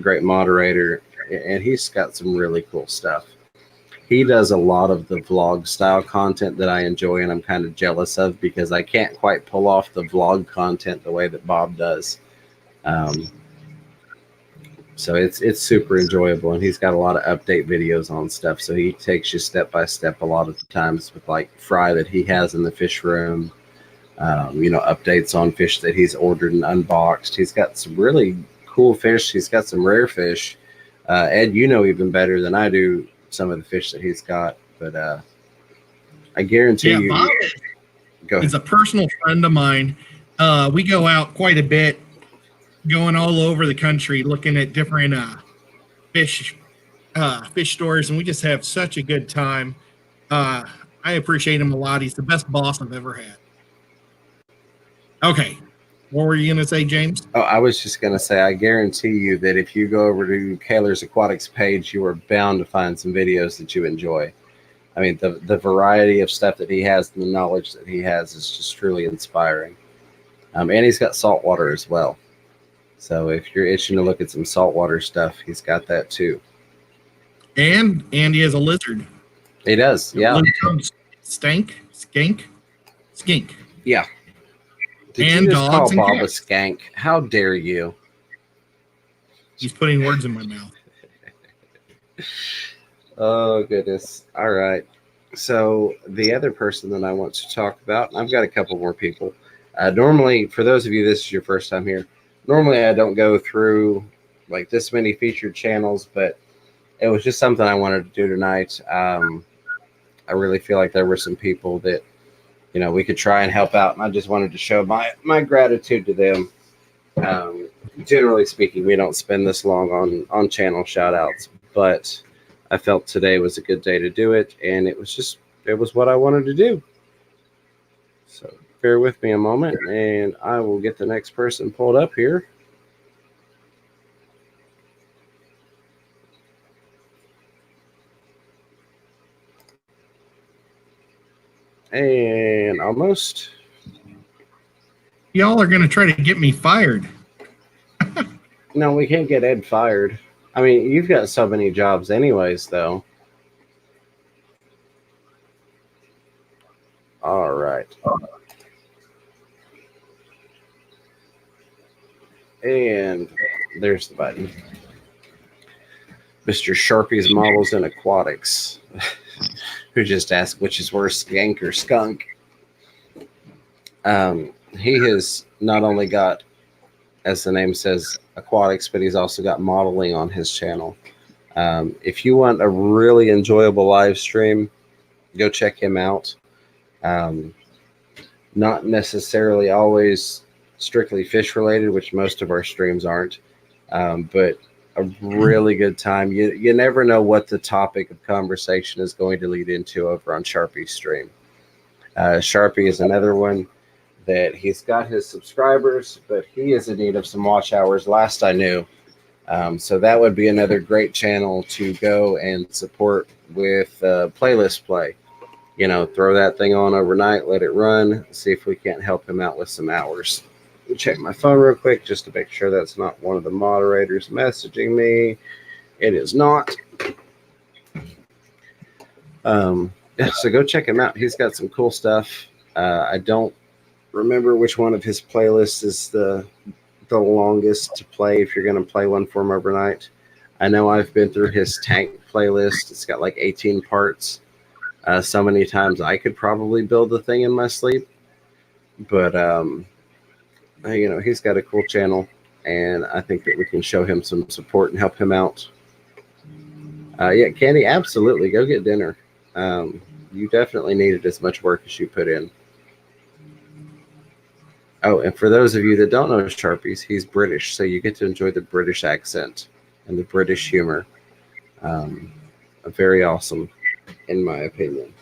Great moderator, and he's got some really cool stuff. He does a lot of the vlog style content that I enjoy and I'm kind of jealous of because I can't quite pull off the vlog content the way that Bob does. So it's super enjoyable, and he's got a lot of update videos on stuff. So he takes you step by step a lot of the times with like fry that he has in the fish room, you know, updates on fish that he's ordered and unboxed. He's got some really cool fish. He's got some rare fish. Ed, you know even better than I do some of the fish that he's got, but I guarantee you. Bob is a personal friend of mine. We go out quite a bit, going all over the country, looking at different fish stores, and we just have such a good time. I appreciate him a lot. He's the best boss I've ever had. Okay. What were you going to say, James? Oh, I was just going to say, I guarantee you that if you go over to Kaler's Aquatics page, you are bound to find some videos that you enjoy. I mean, the variety of stuff that he has and the knowledge that he has is just truly inspiring. And he's got saltwater as well. So if you're itching to look at some saltwater stuff, he's got that too. And he has a lizard. He does, yeah. Skink. Yeah. Did and you just dogs call and Bob cats. a skank? How dare you? He's putting words in my mouth. Oh, goodness. All right. So the other person that I want to talk about, I've got a couple more people. Normally, for those of you, this is your first time here. Normally, I don't go through like this many featured channels, but it was just something I wanted to do tonight. I really feel like there were some people that, you know, we could try and help out. And I just wanted to show my gratitude to them. Generally speaking, we don't spend this long on channel shout outs, but I felt today was a good day to do it. And it was what I wanted to do. So bear with me a moment and I will get the next person pulled up here. And almost. Y'all are going to try to get me fired. No, we can't get Ed fired. I mean, you've got so many jobs anyways, though. All right. And there's the button. Mr. Sharpie's Models and Aquatics, who just asked which is worse, skank or skunk. He has not only got, as the name says, aquatics, but he's also got modeling on his channel. If you want a really enjoyable live stream, go check him out. Not necessarily always strictly fish related, which most of our streams aren't, but a really good time. You never know what the topic of conversation is going to lead into over on Sharpie's stream. Sharpie is another one that he's got his subscribers, but he is in need of some watch hours last I knew. So that would be another great channel to go and support with playlist play. You know, throw that thing on overnight, let it run, see if we can't help him out with some hours. Let me check my phone real quick just to make sure that's not one of the moderators messaging me. It is not. Yeah, so go check him out. He's got some cool stuff. I don't remember which one of his playlists is the longest to play if you're going to play one for him overnight. I know I've been through his tank playlist. It's got like 18 parts. So many times I could probably build the thing in my sleep. But, you know, he's got a cool channel, and I think that we can show him some support and help him out. Yeah, Candy, absolutely. Go get dinner. You definitely needed as much work as you put in. Oh, and for those of you that don't know Sharpies, he's British, so you get to enjoy the British accent and the British humor. Very awesome, in my opinion.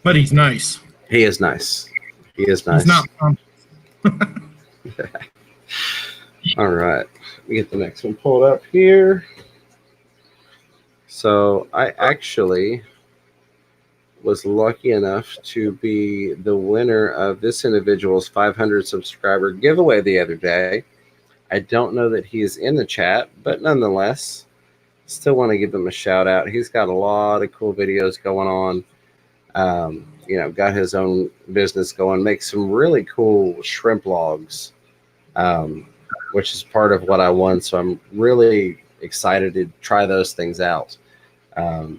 But he's nice. He is nice. He is nice. He's not. All right. Let me get the next one pulled up here. So I actually was lucky enough to be the winner of this individual's 500 subscriber giveaway the other day. I don't know that he is in the chat, but nonetheless, still want to give him a shout out. He's got a lot of cool videos going on. You know, got his own business going, makes some really cool shrimp logs, which is part of what I won. So I'm really excited to try those things out.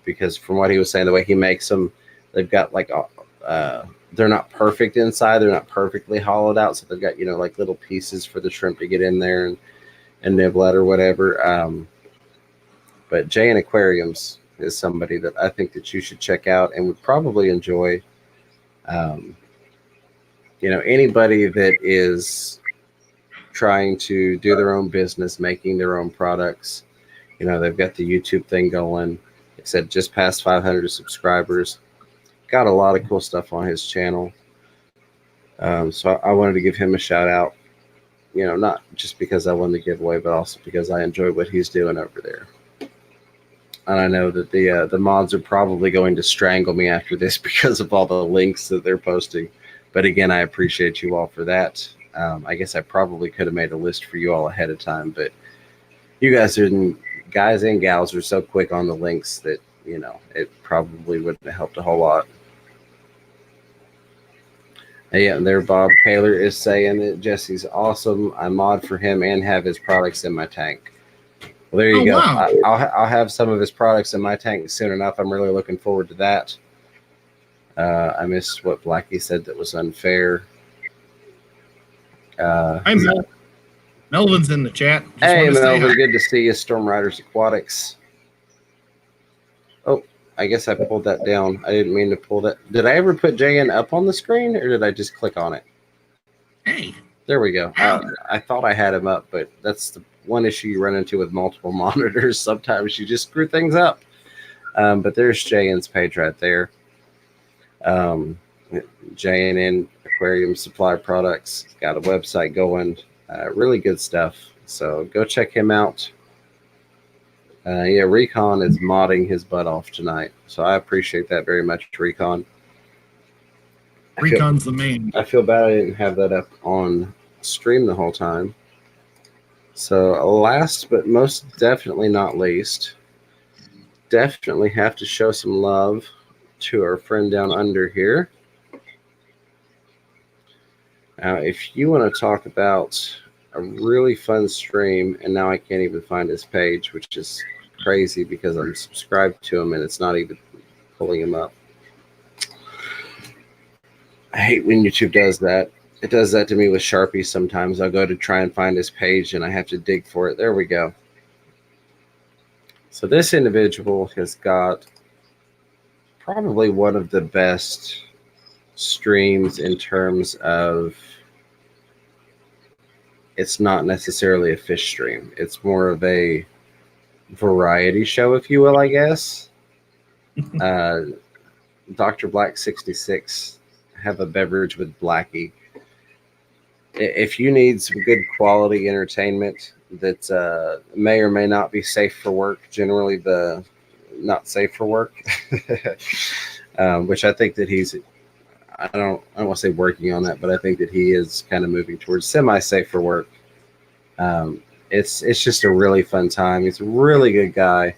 Because from what he was saying, the way he makes them, they've got like, they're not perfect inside. They're not perfectly hollowed out. So they've got, you know, like little pieces for the shrimp to get in there and nibble at or whatever. But Jay and Aquariums is somebody that I think that you should check out and would probably enjoy. You know, anybody that is trying to do their own business, making their own products, you know, they've got the YouTube thing going. Like I said, just past 500 subscribers. Got a lot of cool stuff on his channel. So I wanted to give him a shout out, you know, not just because I won the giveaway, but also because I enjoy what he's doing over there. And I know that the mods are probably going to strangle me after this because of all the links that they're posting. But again, I appreciate you all for that. I guess I probably could have made a list for you all ahead of time, but you guys and gals are so quick on the links that, you know, it probably wouldn't have helped a whole lot. And yeah, there Bob Taylor is saying that Jesse's awesome. I mod for him and have his products in my tank. Well, there you go. Wow. I'll have some of his products in my tank soon enough. I'm really looking forward to that. I missed what Blackie said that was unfair. I'm Melvin's in the chat. Hey, Melvin, good to see you. Storm Riders Aquatics. Oh, I guess I pulled that down. I didn't mean to pull that. Did I ever put JN up on the screen, or did I just click on it? Hey. There we go. I thought I had him up, but that's the one issue you run into with multiple monitors. Sometimes you just screw things up. But there's JN's page right there. JN Aquarium Supply Products. Got a website going. Really good stuff. So go check him out. Yeah, Recon is modding his butt off tonight. So I appreciate that very much, Recon. Recon's the man. I feel bad I didn't have that up on stream the whole time. So last but most definitely not least, definitely have to show some love to our friend down under here. Now, if you want to talk about a really fun stream, and now I can't even find his page, which is crazy because I'm subscribed to him and it's not even pulling him up. I hate when YouTube does that. It does that to me with Sharpie sometimes. I'll go to try and find his page and I have to dig for it. There we go. So this individual has got probably one of the best streams in terms of it's not necessarily a fish stream. It's more of a variety show, if you will, I guess. Dr. Black 66, have a beverage with Blackie. If you need some good quality entertainment that may or may not be safe for work, generally the not safe for work, which I think that he's, I don't want to say working on that, but I think that he is kind of moving towards semi-safe for work. It's just a really fun time. He's a really good guy.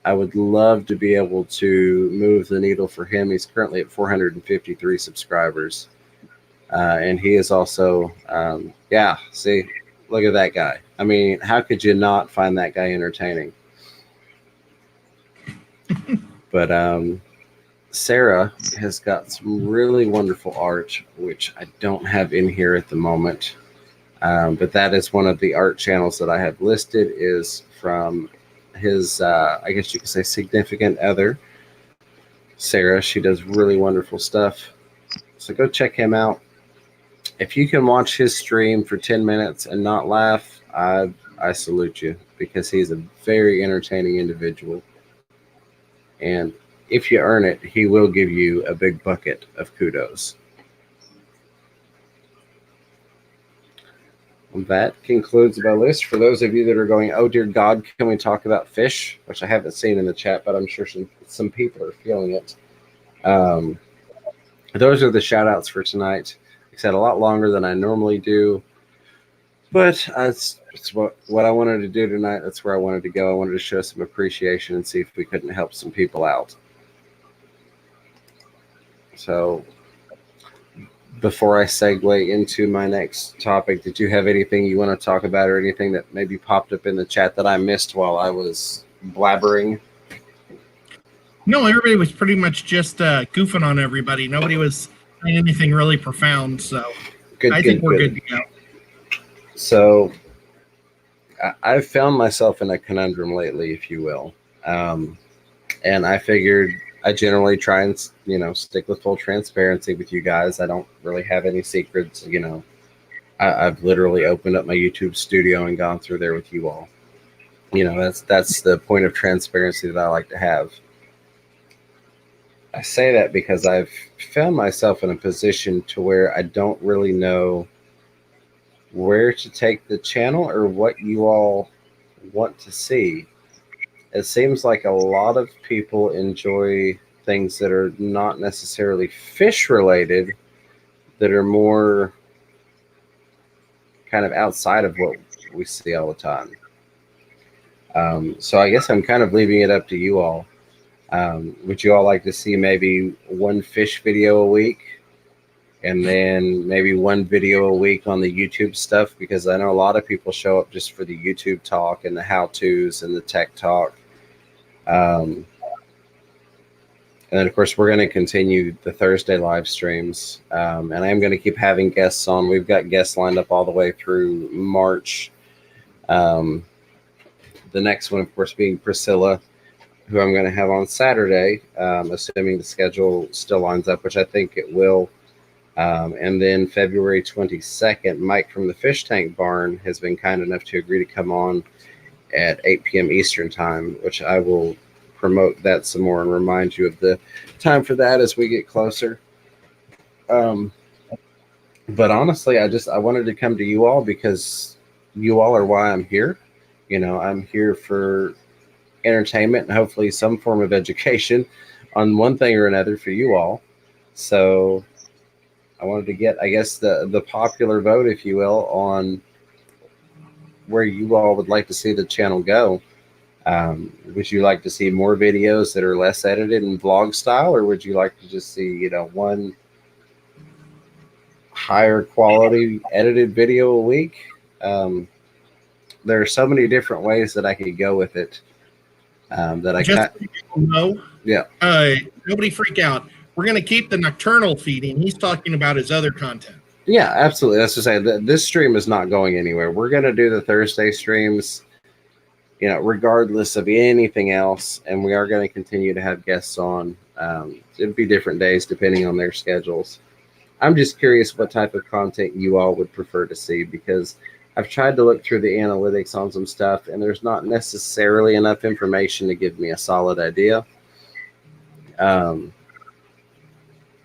I would love to be able to move the needle for him. He's currently at 453 subscribers. And he is also, yeah, see, look at that guy. I mean, how could you not find that guy entertaining? But Sarah has got some really wonderful art, which I don't have in here at the moment. But that is one of the art channels that I have listed, is from his, I guess you could say, significant other, Sarah. She does really wonderful stuff. So go check him out. If you can watch his stream for 10 minutes and not laugh, I salute you, because he's a very entertaining individual. And if you earn it, he will give you a big bucket of kudos. That concludes my list. For those of you that are going, oh dear God, can we talk about fish? Which I haven't seen in the chat, but I'm sure some people are feeling it. Those are the shout outs for tonight. Like I said, a lot longer than I normally do, but it's what I wanted to do tonight. That's where I wanted to go. I wanted to show some appreciation and see if we couldn't help some people out. So before I segue into my next topic, did you have anything you want to talk about, or anything that maybe popped up in the chat that I missed while I was blabbering? No, everybody was pretty much just goofing on everybody. Nobody was saying anything really profound, so I think we're good to go. So I've found myself in a conundrum lately, if you will. And I figured I generally try and, stick with full transparency with you guys. I don't really have any secrets. I've literally opened up my YouTube studio and gone through there with you all. That's the point of transparency that I like to have. I say that because I've found myself in a position to where I don't really know where to take the channel or what you all want to see. It seems like a lot of people enjoy things that are not necessarily fish related, that are more kind of outside of what we see all the time. So I guess I'm kind of leaving it up to you all. Would you all like to see maybe one fish video a week, and then maybe one video a week on the YouTube stuff? Because I know a lot of people show up just for the YouTube talk and the how-tos and the tech talk. And then, of course, we're going to continue the Thursday live streams. And I am going to keep having guests on. We've got guests lined up all the way through March. The next one, of course, being Priscilla, who I'm going to have on Saturday, assuming the schedule still lines up, which I think it will. And then February 22nd, Mike from the Fish Tank Barn has been kind enough to agree to come on at 8 p.m. Eastern time, which I will promote that some more and remind you of the time for that as we get closer. But honestly, I wanted to come to you all because you all are why I'm here. I'm here for entertainment and hopefully some form of education on one thing or another for you all. So I wanted to get, I guess, the popular vote, if you will, on where you all would like to see the channel go. Would you like to see more videos that are less edited in vlog style, or would you like to just see, one higher quality edited video a week? There are so many different ways that I could go with it. That I Just can't. so people know, Yeah. nobody freak out. We're going to keep the Nocturnal feeding. He's talking about his other content. Yeah, absolutely. That's to say that this stream is not going anywhere. We're going to do the Thursday streams, regardless of anything else, and we are going to continue to have guests on. It'd be different days depending on their schedules. I'm just curious what type of content you all would prefer to see, because I've tried to look through the analytics on some stuff, and there's not necessarily enough information to give me a solid idea.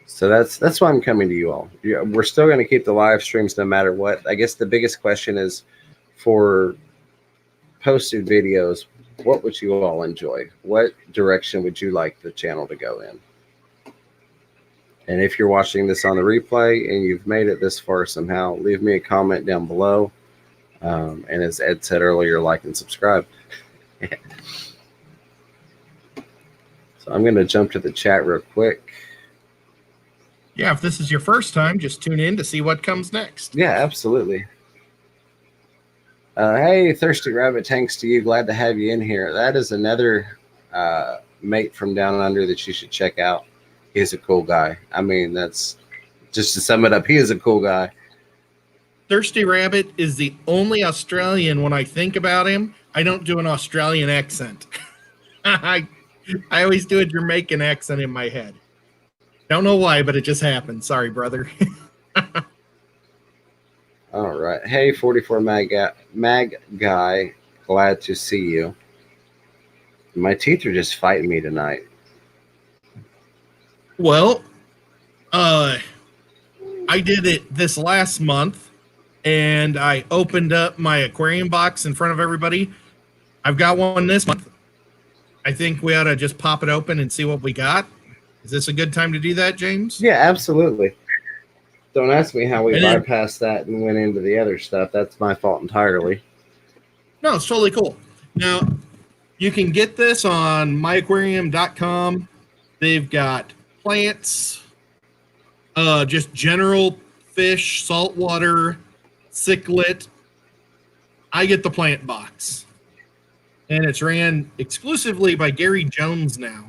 So that's why I'm coming to you all. We're still going to keep the live streams no matter what. I guess the biggest question is, for posted videos, what would you all enjoy? What direction would you like the channel to go in? And if you're watching this on the replay and you've made it this far somehow, leave me a comment down below. And as Ed said earlier, like and subscribe. So I'm going to jump to the chat real quick. Yeah, if this is your first time, just tune in to see what comes next. Yeah, absolutely. Hey, Thirsty Rabbit, thanks to you. Glad to have you in here. That is another mate from down under that you should check out. He's a cool guy. I mean, that's just to sum it up. He is a cool guy. Thirsty Rabbit is the only Australian, when I think about him, I don't do an Australian accent. I always do a Jamaican accent in my head. Don't know why, but it just happened. Sorry, brother. All right. Hey, 44 Mag Guy. Glad to see you. My teeth are just fighting me tonight. Well, I did it this last month, and I opened up my aquarium box in front of everybody. I've got one this month. I think we ought to just pop it open and see what we got. Is this a good time to do that, James? Yeah, absolutely. Don't ask me how we bypassed that and went into the other stuff. That's my fault entirely. No, it's totally cool. Now, you can get this on myaquarium.com. They've got plants, just general fish, saltwater, cichlid. I get the plant box. And it's ran exclusively by Gary Jones now.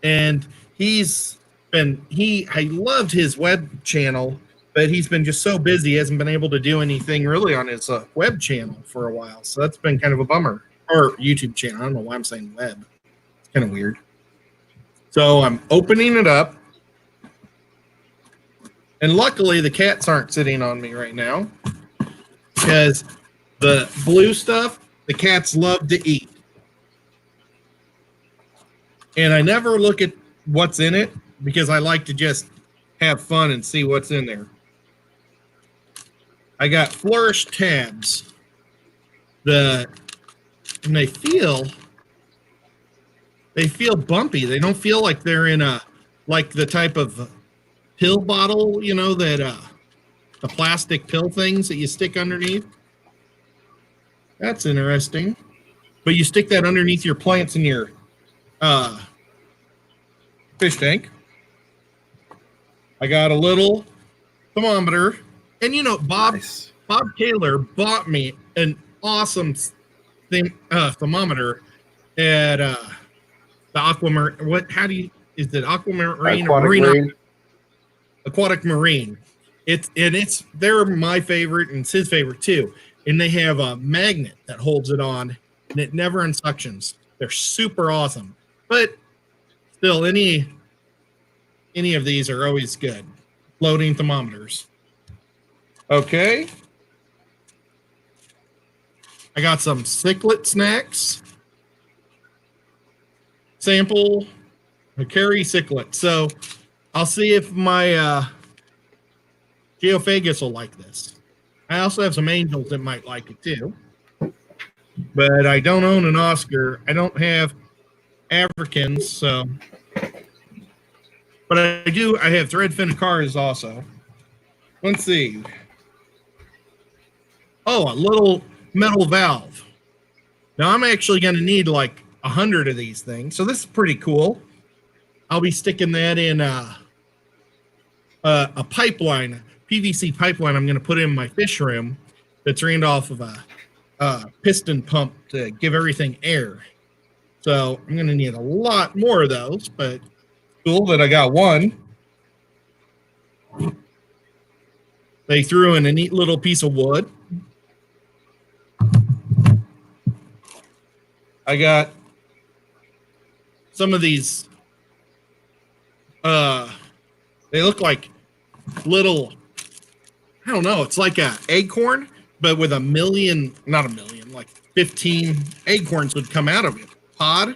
And I loved his web channel, but he's been just so busy, he hasn't been able to do anything really on his web channel for a while. So that's been kind of a bummer. Or YouTube channel. I don't know why I'm saying web. It's kind of weird. So I'm opening it up. And luckily the cats aren't sitting on me right now, because the blue stuff, the cats love to eat. And I never look at what's in it, because I like to just have fun and see what's in there. I got Flourish tabs. And they feel bumpy. They don't feel like they're in like the type of pill bottle, that the plastic pill things that you stick underneath. That's interesting. But you stick that underneath your plants in your fish tank. I got a little thermometer, and Bob Taylor bought me an awesome thermometer at the Aquamarine. Is it Aquamarine or Marine? Aquatic Marine. They're my favorite, and it's his favorite too. And they have a magnet that holds it on, and it never unsuctions. They're super awesome. But still, any of these are always good. Floating thermometers. Okay. I got some cichlid snacks. Sample Macquarie cichlid. So I'll see if my Geophagus will like this. I also have some angels that might like it too. But I don't own an Oscar. I don't have Africans, so. But I have threadfin cars also. Let's see. Oh, a little metal valve. Now I'm actually going to need like 100 of these things. So this is pretty cool. I'll be sticking that in a pipeline, PVC pipeline. I'm going to put in my fish room that's ran off of a piston pump to give everything air. So I'm going to need a lot more of those, but cool that I got one. They threw in a neat little piece of wood. I got some of these, they look like little, I don't know, it's like a acorn, but with not a million, like 15 acorns would come out of it. Pod.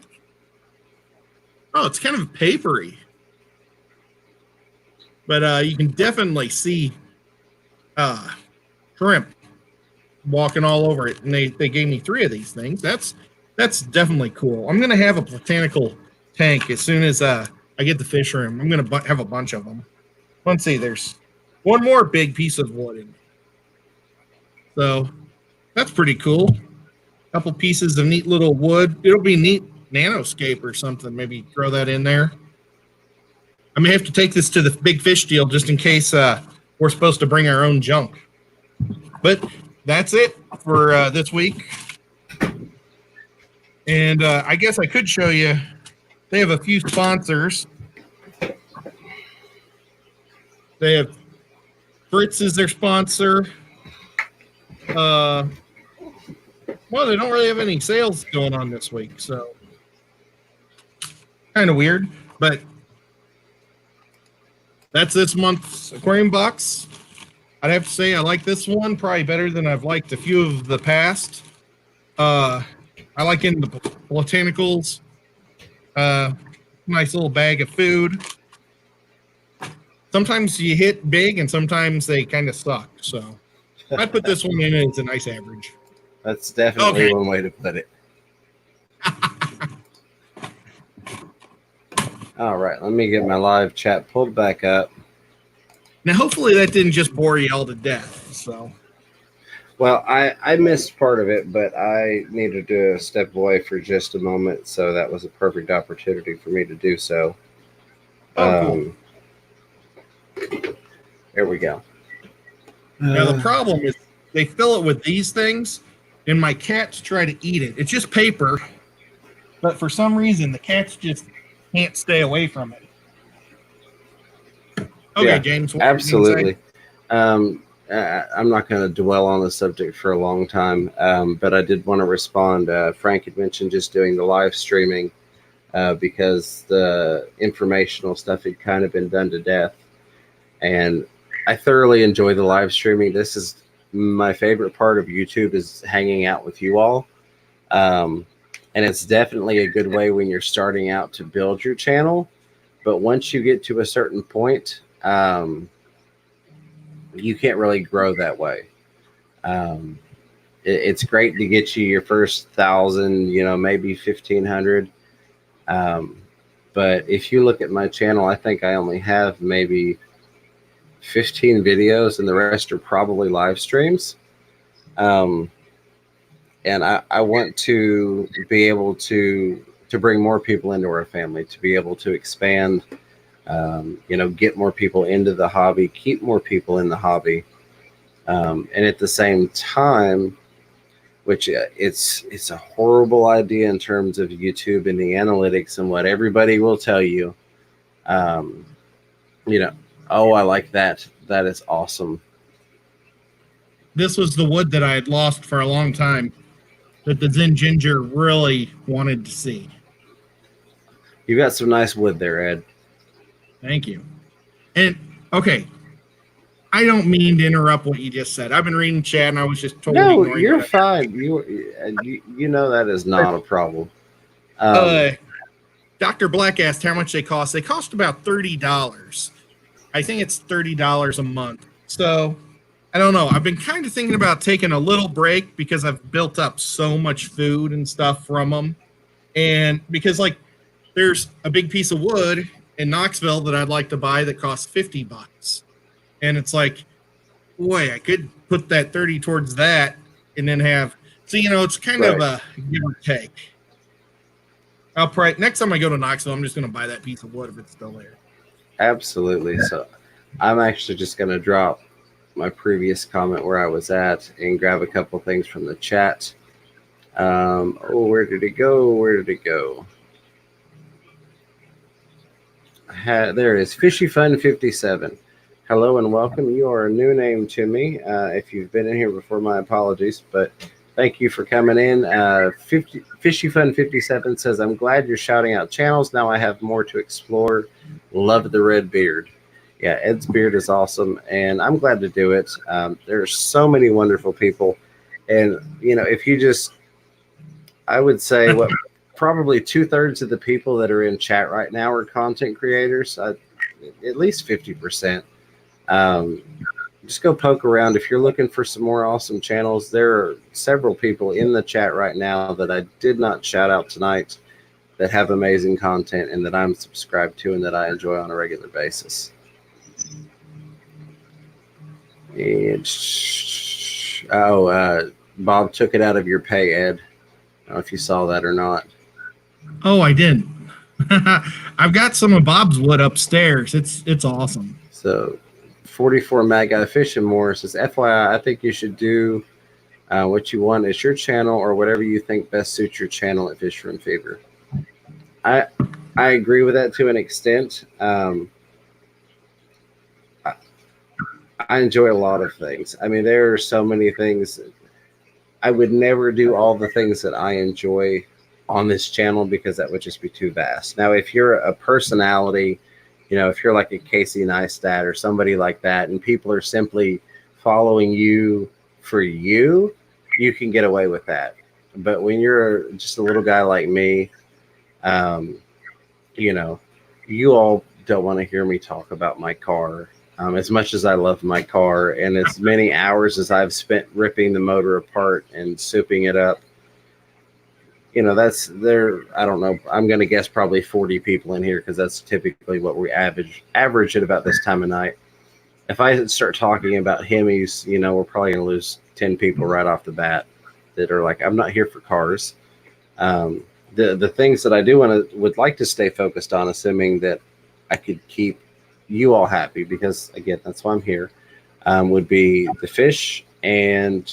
Oh, it's kind of papery. But you can definitely see shrimp walking all over it. And they gave me 3 of these things. That's definitely cool. I'm going to have a botanical tank as soon as I get the fish room. I'm going to have a bunch of them. Let's see, there's one more big piece of wood in there. So that's pretty cool. A couple pieces of neat little wood. It'll be neat nanoscape or something. Maybe throw that in there. I may have to take this to the big fish deal just in case we're supposed to bring our own junk. But that's it for this week. And I guess I could show you. They have a few sponsors. They have Fritz is their sponsor. Well, they don't really have any sales going on this week, so kind of weird. But that's this month's aquarium box. I'd have to say I like this one probably better than I've liked a few of the past. I like in the botanicals. Nice little bag of food. Sometimes you hit big and sometimes they kind of suck. So I'd put this one in as a nice average. That's definitely one way to put it. All right, let me get my live chat pulled back up. Now, hopefully that didn't just bore you all to death. So, well, I missed part of it, but I needed to step away for just a moment, so that was a perfect opportunity for me to do so. Cool. There we go. Now, the problem is they fill it with these things, and my cats try to eat it. It's just paper, but for some reason, the cats just can't stay away from it. Okay, yeah, James. Absolutely. I'm not going to dwell on the subject for a long time, but I did want to respond. Frank had mentioned just doing the live streaming because the informational stuff had kind of been done to death. And I thoroughly enjoy the live streaming. This is my favorite part of YouTube, is hanging out with you all. And it's definitely a good way when you're starting out to build your channel. But once you get to a certain point, you can't really grow that way. It's great to get you your first 1,000, maybe 1,500. But if you look at my channel, I think I only have maybe 15 videos and the rest are probably live streams. And I want to be able to bring more people into our family, to be able to expand, get more people into the hobby, keep more people in the hobby. And at the same time, which it's a horrible idea in terms of YouTube and the analytics and what everybody will tell you, oh, I like that. That is awesome. This was the wood that I had lost for a long time that the Zen Ginger really wanted to see. You got some nice wood there, Ed. Thank you. And, okay, I don't mean to interrupt what you just said. I've been reading chat and I was just totally No, you're fine. You know that is not a problem. Dr. Black asked how much they cost. They cost about $30. I think it's $30 a month. So, I don't know. I've been kind of thinking about taking a little break because I've built up so much food and stuff from them. And because, there's a big piece of wood in Knoxville that I'd like to buy that costs $50. And it's like, boy, I could put that 30 towards that and then have, so, it's kind of a give or take. I'll probably, next time I go to Knoxville, I'm just going to buy that piece of wood if it's still there. Absolutely. So I'm actually just going to drop my previous comment where I was at and grab a couple things from the chat. Where did it go? There it is. Fishy Fun 57. Hello and welcome. You are a new name to me. If you've been in here before, my apologies, but thank you for coming in. Fishy Fun 57 says, I'm glad you're shouting out channels. Now I have more to explore. Love the red beard. Yeah, Ed's beard is awesome, and I'm glad to do it. There's so many wonderful people. And, if you just, I would say probably 2/3 of the people that are in chat right now are content creators, at least 50%. Just go poke around. If you're looking for some more awesome channels, there are several people in the chat right now that I did not shout out tonight that have amazing content and that I'm subscribed to and that I enjoy on a regular basis. And, Bob took it out of your pay, Ed. I don't know if you saw that or not. Oh, I didn't. I've got some of Bob's wood upstairs. It's awesome. So 44 Mad Guy Fishing More says, FYI, I think you should do what you want as your channel or whatever you think best suits your channel at Fish Room Fever. I agree with that to an extent. I enjoy a lot of things. I mean, there are so many things. I would never do all the things that I enjoy on this channel because that would just be too vast. Now, if you're a personality, if you're like a Casey Neistat or somebody like that, and people are simply following you for you can get away with that. But when you're just a little guy like me, you all don't want to hear me talk about my car. As much as I love my car and as many hours as I've spent ripping the motor apart and souping it up, that's there. I don't know. I'm going to guess probably 40 people in here because that's typically what we average at about this time of night. If I start talking about Hemis, we're probably going to lose 10 people right off the bat that are like, I'm not here for cars. The things that I do would like to stay focused on, assuming that I could keep you all happy, because again, that's why I'm here, would be the fish and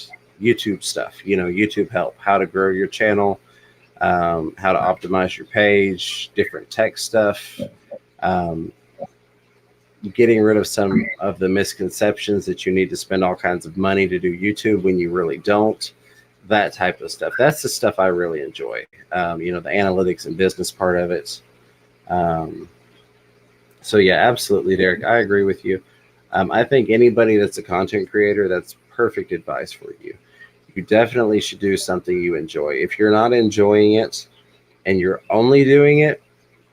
YouTube stuff, YouTube help, how to grow your channel, how to optimize your page, different tech stuff, getting rid of some of the misconceptions that you need to spend all kinds of money to do YouTube when you really don't, that type of stuff. That's the stuff I really enjoy. The analytics and business part of it. So yeah, absolutely, Derek. I agree with you. I think anybody that's a content creator, that's perfect advice for you. You definitely should do something you enjoy. If you're not enjoying it and you're only doing it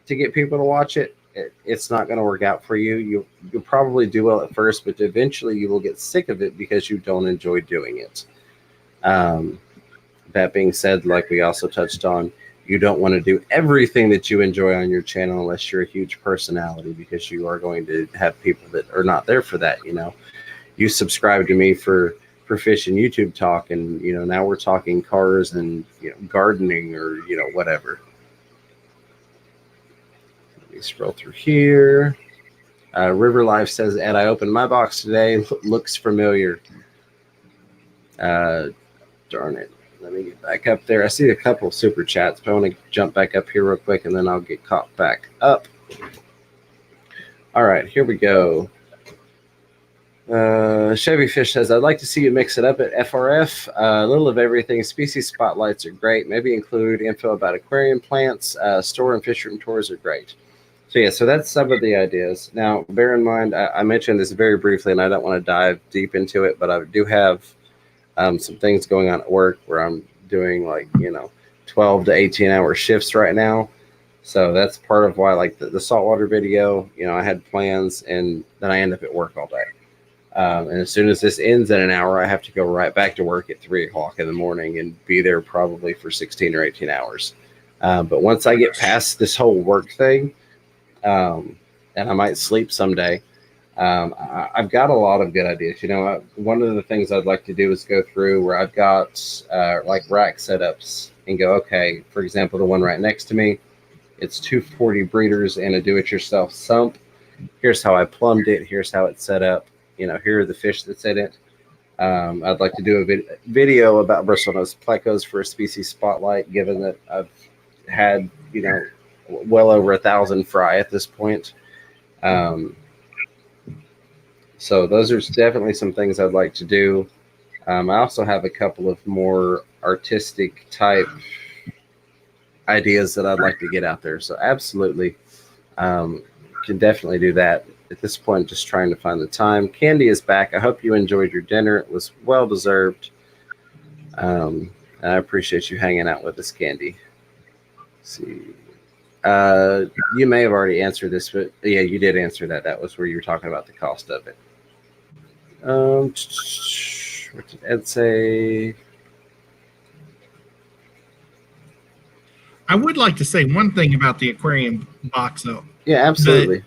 to get people to watch it, it's not going to work out for you. You'll probably do well at first, but eventually you will get sick of it because you don't enjoy doing it. That being said, like we also touched on, you don't want to do everything that you enjoy on your channel unless you're a huge personality, because you are going to have people that are not there for that. You subscribe to me for fish and YouTube talk, and now we're talking cars and gardening or whatever. Let me scroll through here. River Life says, Ed, I opened my box today. Looks familiar. Darn it. Let me get back up there. I see a couple of super chats, but I want to jump back up here real quick, and then I'll get caught back up. All right, here we go. Chevy Fish says, I'd like to see you mix it up at FRF. A little of everything. Species spotlights are great. Maybe include info about aquarium plants. Store and fish room tours are great. So yeah, so that's some of the ideas. Now, bear in mind, I mentioned this very briefly, and I don't want to dive deep into it, but I do have some things going on at work where I'm doing 12 to 18 hour shifts right now. So that's part of why, like the saltwater video, I had plans, and then I end up at work all day. And as soon as this ends in an hour, I have to go right back to work at 3 o'clock in the morning and be there probably for 16 or 18 hours. But once I get past this whole work thing, and I might sleep someday, I've got a lot of good ideas. One of the things I'd like to do is go through where I've got like rack setups and go, okay, for example, the one right next to me, it's 240 breeders and a do-it-yourself sump. Here's how I plumbed it. Here's how it's set up. Here are the fish that's in it. I'd like to do a video about bristlenose plecos for a species spotlight, given that I've had, well over 1,000 fry at this point. So those are definitely some things I'd like to do. I also have a couple of more artistic type ideas that I'd like to get out there. So absolutely, can definitely do that. At this point, just trying to find the time. Candy is back. I hope you enjoyed your dinner. It was well deserved. I appreciate you hanging out with us, Candy. Let's see. You may have already answered this, but yeah, you did answer that. That was where you were talking about the cost of it. What did Ed say? I would like to say one thing about the aquarium box, though. Yeah, absolutely.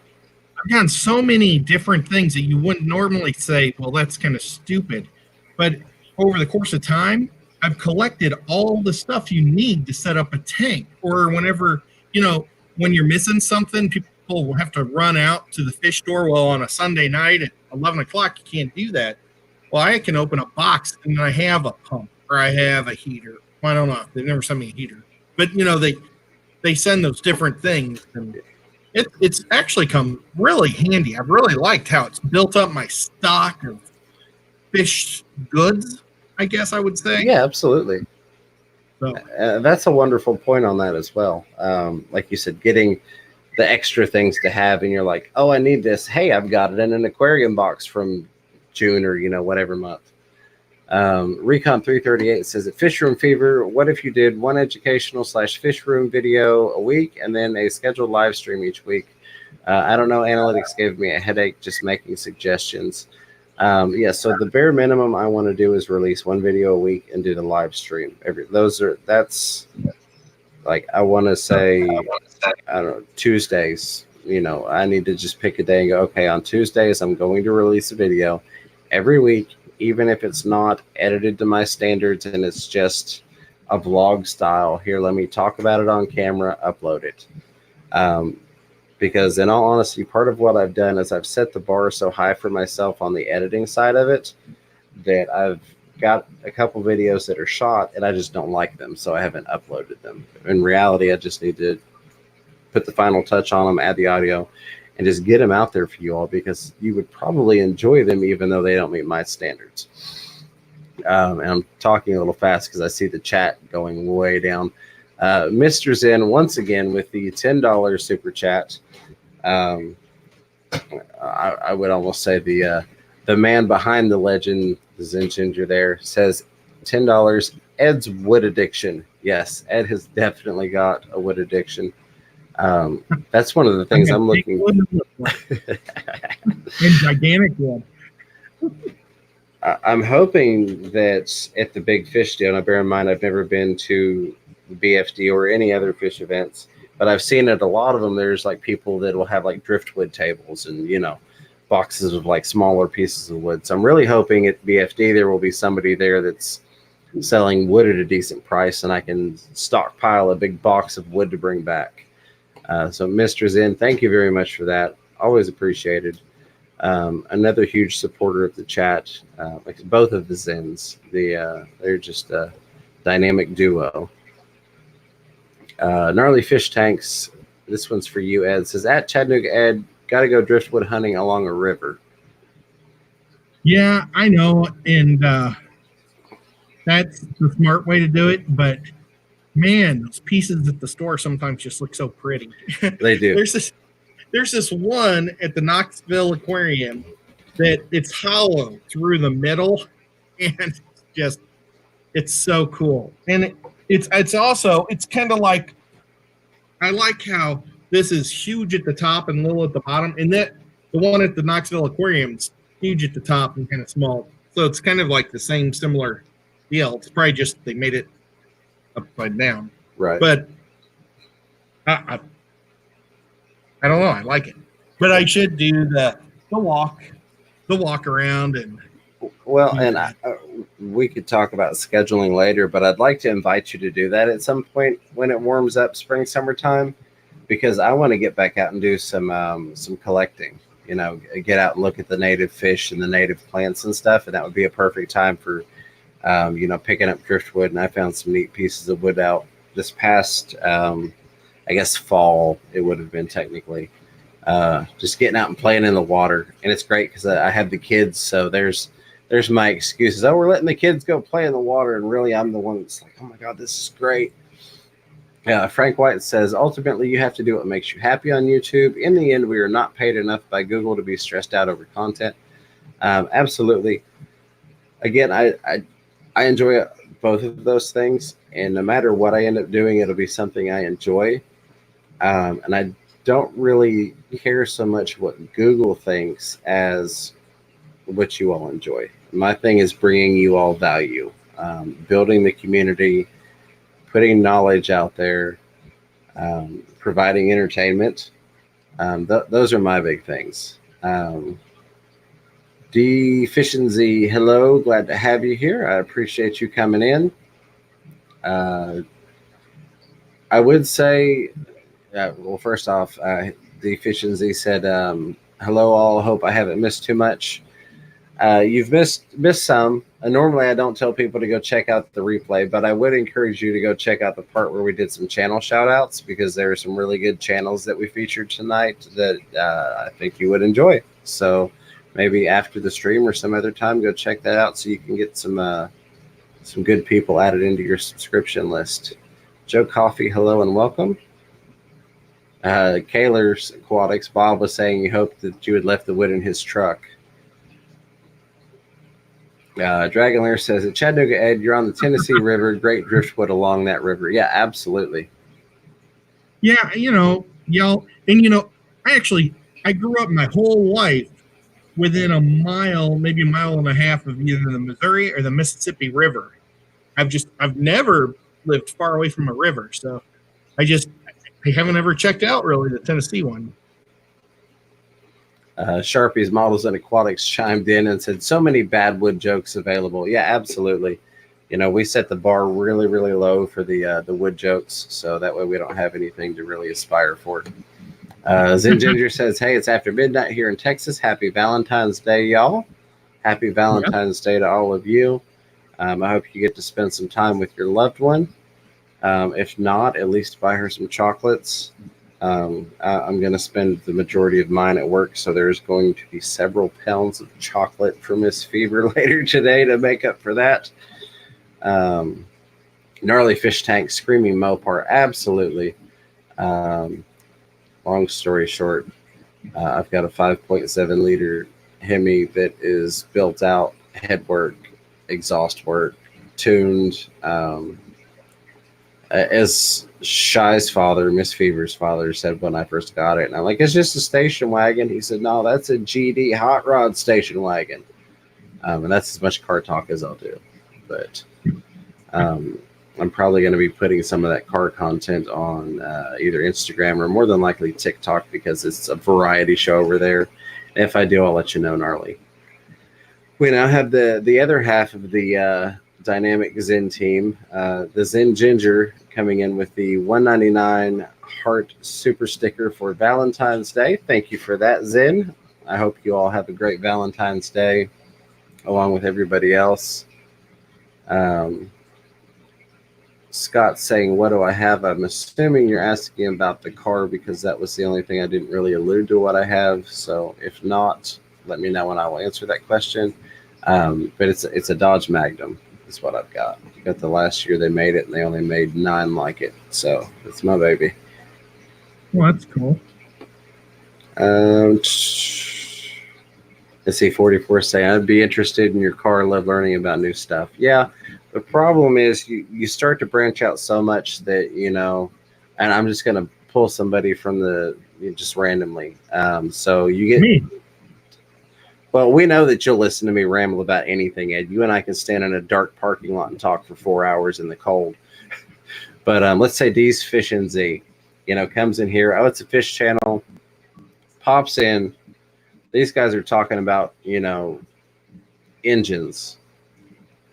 I've done so many different things that you wouldn't normally say, well, that's kind of stupid. But over the course of time, I've collected all the stuff you need to set up a tank. Or whenever, when you're missing something, people will have to run out to the fish store. Well, on a Sunday night at 11 o'clock, you can't do that. Well, I can open a box and I have a pump or I have a heater. Well, I don't know. They've never sent me a heater. But, they send those different things. And it's actually come really handy. I've really liked how it's built up my stock of fish goods, I guess I would say. Yeah, absolutely. So that's a wonderful point on that as well. Like you said, getting the extra things to have, and you're like, oh, I need this. Hey, I've got it in an aquarium box from June or, whatever month. Recon 338 says at Fish Room Fever, what if you did one educational / fish room video a week and then a scheduled live stream each week? I don't know. Analytics gave me a headache just making suggestions. So the bare minimum I want to do is release one video a week and do the live stream. That's like, I want to say, I don't know, Tuesdays. I need to just pick a day and go, okay, on Tuesdays, I'm going to release a video every week, even if it's not edited to my standards and it's just a vlog style. Here, let me talk about it on camera, upload it. Because in all honesty, part of what I've done is I've set the bar so high for myself on the editing side of it that I've got a couple videos that are shot and I just don't like them, so I haven't uploaded them. In reality, I just need to put the final touch on them, add the audio, and just get them out there for you all, because you would probably enjoy them even though they don't meet my standards. And I'm talking a little fast because I see the chat going way down. Mr. Zen once again with the $10 super chat. I would almost say the man behind the legend, the Zen Ginger there, says $10. Ed's wood addiction. Yes, Ed has definitely got a wood addiction. That's one of the things I'm looking in gigantic wood. I'm hoping that at the Big Fish Deal, now bear in mind I've never been to BFD or any other fish events, but I've seen at a lot of them there's like people that will have like driftwood tables and boxes of like smaller pieces of wood. So I'm really hoping at BFD there will be somebody there that's selling wood at a decent price and I can stockpile a big box of wood to bring back. So Mr. Zen, thank you very much for that. Always appreciated. Another huge supporter of the chat, like both of the Zens. They're just a dynamic duo. Gnarly Fish Tanks, this one's for you, Ed, says at Chattanooga Ed, got to go driftwood hunting along a river. Yeah, I know, and that's the smart way to do it, but man, those pieces at the store sometimes just look so pretty. They do. There's this one at the Knoxville Aquarium that it's hollow through the middle, and it's so cool. And it's also kind of like, I like how this is huge at the top and little at the bottom, and that the one at the Knoxville Aquarium is huge at the top and kind of small. So it's kind of like the same similar deal. It's probably just they made it upside down. Right. But I don't know. I like it. But I should do the the walk around and Well, and we could talk about scheduling later, but I'd like to invite you to do that at some point when it warms up, spring, summertime, because I want to get back out and do some collecting. You know, get out and look at the native fish and the native plants and stuff, and that would be a perfect time for picking up driftwood. And I found some neat pieces of wood out this past, I guess, fall. It would have been technically just getting out and playing in the water, and it's great because I have the kids, so there's my excuses. Oh, we're letting the kids go play in the water, and really I'm the one that's like, oh my god, this is great. Frank White says, ultimately, you have to do what makes you happy on YouTube. In the end, we are not paid enough by Google to be stressed out over content. Absolutely. Again, I enjoy both of those things, and no matter what I end up doing, it'll be something I enjoy. And I don't really care so much what Google thinks as what you all enjoy. My thing is bringing you all value, building the community, putting knowledge out there, providing entertainment. Those are my big things. Deficiency, hello, glad to have you here. I appreciate you coming in. I would say, well, first off, Deficiency said, hello all, hope I haven't missed too much. You've missed some. Normally, I don't tell people to go check out the replay, but I would encourage you to go check out the part where we did some channel shout outs, because there are some really good channels that we featured tonight that I think you would enjoy. So maybe after the stream or some other time, go check that out so you can get some good people added into your subscription list. Joe Coffee, hello and welcome. Kaler's Aquatics, Bob was saying he hoped that you had left the wood in his truck. Dragon Lair says, at Chattanooga Ed, you're on the Tennessee River, great driftwood along that river. Yeah, absolutely. Yeah, y'all, and I grew up my whole life within a mile, maybe a mile and a half of either the Missouri or the Mississippi River. I've never lived far away from a river, so I haven't ever checked out really the Tennessee one. Sharpie's Models and Aquatics chimed in and said, so many bad wood jokes available. Yeah, absolutely. We set the bar really, really low for the wood jokes, so that way we don't have anything to really aspire for. Zen Ginger says, hey, it's after midnight here in Texas. Happy Valentine's Day, y'all. Happy Valentine's Day to all of you. I hope you get to spend some time with your loved one. If not, at least buy her some chocolates. I'm going to spend the majority of mine at work, so there's going to be several pounds of chocolate for Miss Fever later today to make up for that. Gnarly Fish Tank, Screaming Mopar, absolutely. Long story short, I've got a 5.7 liter Hemi that is built out, head work, exhaust work, tuned. As Shy's father, Miss Fever's father, said when I first got it, and I'm like, it's just a station wagon. He said, no, that's a GD hot rod station wagon. And that's as much car talk as I'll do. But I'm probably going to be putting some of that car content on either Instagram or more than likely TikTok, because it's a variety show over there. And if I do, I'll let you know, Gnarly. We now have the other half of the dynamic Zen team, the Zen Ginger, coming in with the $1.99 heart super sticker for Valentine's Day. Thank you for that, Zen. I hope you all have a great Valentine's Day along with everybody else. Scott's saying, what do I have? I'm assuming you're asking about the car, because that was the only thing I didn't really allude to what I have. So if not, let me know and I will answer that question. But it's a Dodge Magnum is what I've got. Got the last year they made it, and they only made 9 like it. So it's my baby. Well, that's cool. Let's see, 44 saying, I'd be interested in your car. Love learning about new stuff. Yeah, the problem is you start to branch out so much that, and I'm just going to pull somebody from just randomly. So you get me. Well, we know that you'll listen to me ramble about anything, Ed. You and I can stand in a dark parking lot and talk for 4 hours in the cold. But let's say D's Fish and Z, comes in here. Oh, it's a fish channel. Pops in, These guys are talking about, engines,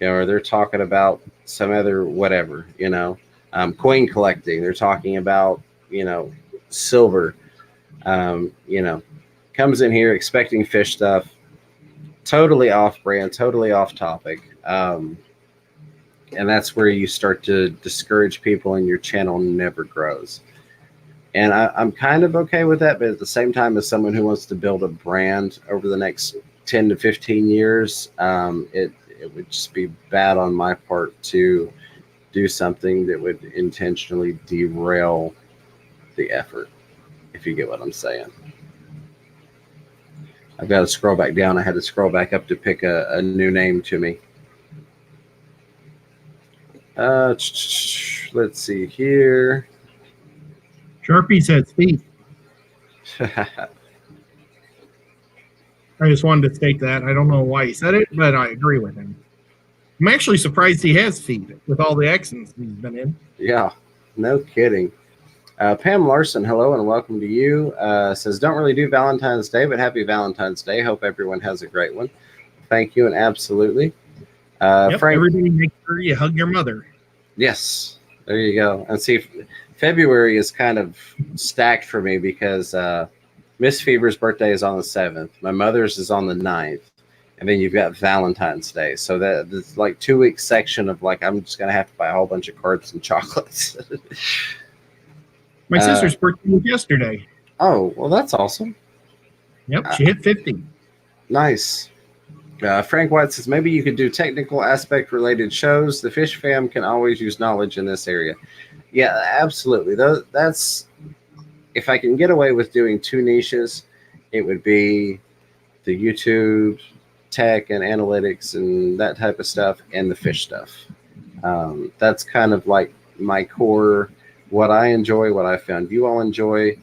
or they're talking about some other whatever, coin collecting. They're talking about, silver, comes in here expecting fish stuff, totally off brand, totally off topic. And that's where you start to discourage people and your channel never grows. And I'm kind of okay with that, but at the same time, as someone who wants to build a brand over the next 10 to 15 years, it would just be bad on my part to do something that would intentionally derail the effort, if you get what I'm saying. I've got to scroll back down. I had to scroll back up to pick a new name to me. Let's see here. Sharpie said Steve. I just wanted to state that. I don't know why he said it, but I agree with him. I'm actually surprised he has feet with all the accents he's been in. Yeah, no kidding. Pam Larson, hello and welcome to you. Says, don't really do Valentine's Day, but happy Valentine's Day. Hope everyone has a great one. Thank you, and absolutely. Yep, Frank, everybody make sure you hug your mother. Yes, there you go. And see, February is kind of stacked for me because Miss Fever's birthday is on the 7th. My mother's is on the 9th. And then you've got Valentine's Day. So that's like 2 week section of like, I'm just going to have to buy a whole bunch of cards and chocolates. My sister's birthday was yesterday. Oh, well, that's awesome. Yep, she hit 50. Nice. Frank White says, maybe you could do technical aspect related shows. The Fish Fam can always use knowledge in this area. Yeah, absolutely. That's, if I can get away with doing two niches, it would be the YouTube tech and analytics and that type of stuff and the fish stuff. That's kind of like my core, what I enjoy, what I found you all enjoy.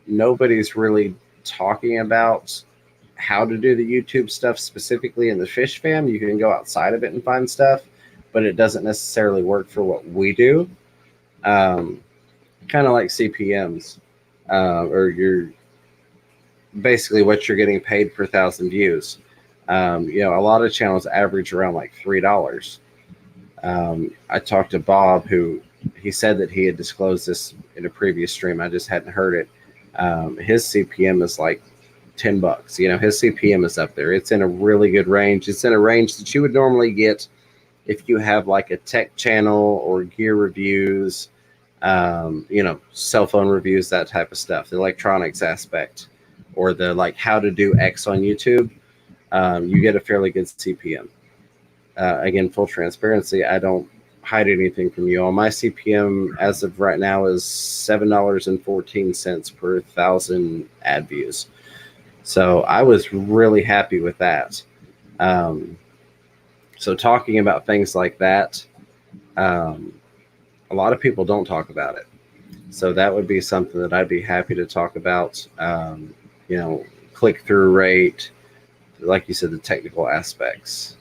Nobody's really talking about how to do the YouTube stuff specifically in the Fish Fam. You can go outside of it and find stuff, but it doesn't necessarily work for what we do. Kind of like CPMs, or you're basically what you're getting paid per 1,000 views. A lot of channels average around like $3. I talked to Bob, who he said that he had disclosed this in a previous stream. I just hadn't heard it. His CPM is like $10. His CPM is up there. It's in a really good range. It's in a range that you would normally get if you have like a tech channel or gear reviews, cell phone reviews, that type of stuff, the electronics aspect, or the like how to do X on YouTube. You get a fairly good CPM. Again, full transparency, I don't hide anything from you all. My CPM as of right now is $7.14 per 1,000 ad views. So I was really happy with that. So talking about things like that, a lot of people don't talk about it. So that would be something that I'd be happy to talk about. Click-through rate, like you said, the technical aspects.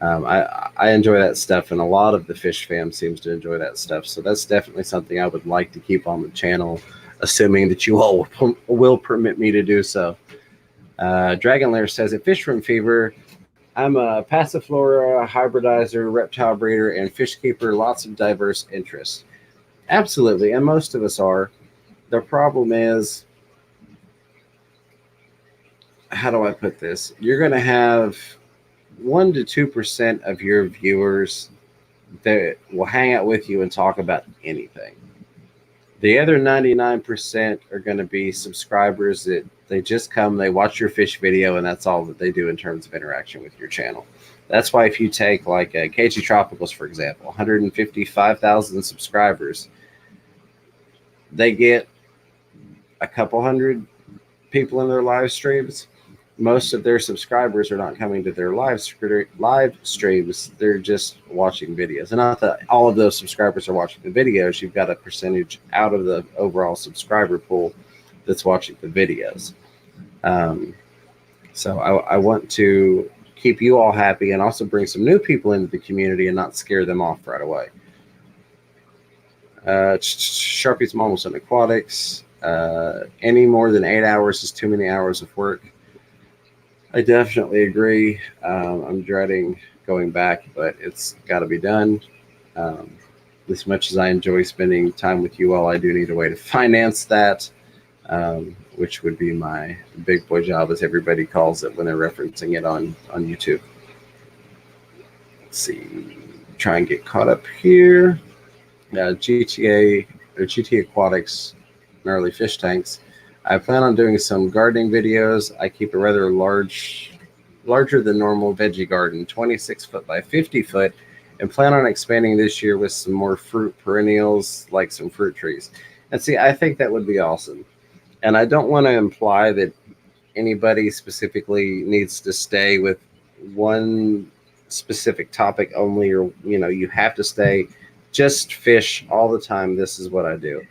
I enjoy that stuff, and a lot of the Fish Fam seems to enjoy that stuff. So that's definitely something I would like to keep on the channel, assuming that you all will permit me to do so. Dragon Lair says, at Fish Room Fever, I'm a passiflora, hybridizer, reptile breeder, and fish keeper. Lots of diverse interests. Absolutely, and most of us are. The problem is, how do I put this? You're going to have 1 to 2% of your viewers that will hang out with you and talk about anything. The other 99% are going to be subscribers that they just come, they watch your fish video, and that's all that they do in terms of interaction with your channel. That's why if you take like KG Tropicals, for example, 155,000 subscribers, they get a couple hundred people in their live streams. Most of their subscribers are not coming to their live streams. They're just watching videos. And not that all of those subscribers are watching the videos. You've got a percentage out of the overall subscriber pool that's watching the videos. So I want to keep you all happy and also bring some new people into the community and not scare them off right away. Sharpie's almost on aquatics. Any more than 8 hours is too many hours of work. I definitely agree. I'm dreading going back, but it's got to be done. Um, as much as I enjoy spending time with you all, I do need a way to finance that, which would be my big boy job, as everybody calls it when they're referencing it on YouTube. Let's see, try and get caught up here. GTA or GT Aquatics, gnarly fish tanks. I plan on doing some gardening videos. I keep a rather larger than normal veggie garden, 26 foot by 50 foot, and plan on expanding this year with some more fruit perennials, like some fruit trees. And see, I think that would be awesome. And I don't want to imply that anybody specifically needs to stay with one specific topic only, or you have to stay just fish all the time. This is what I do.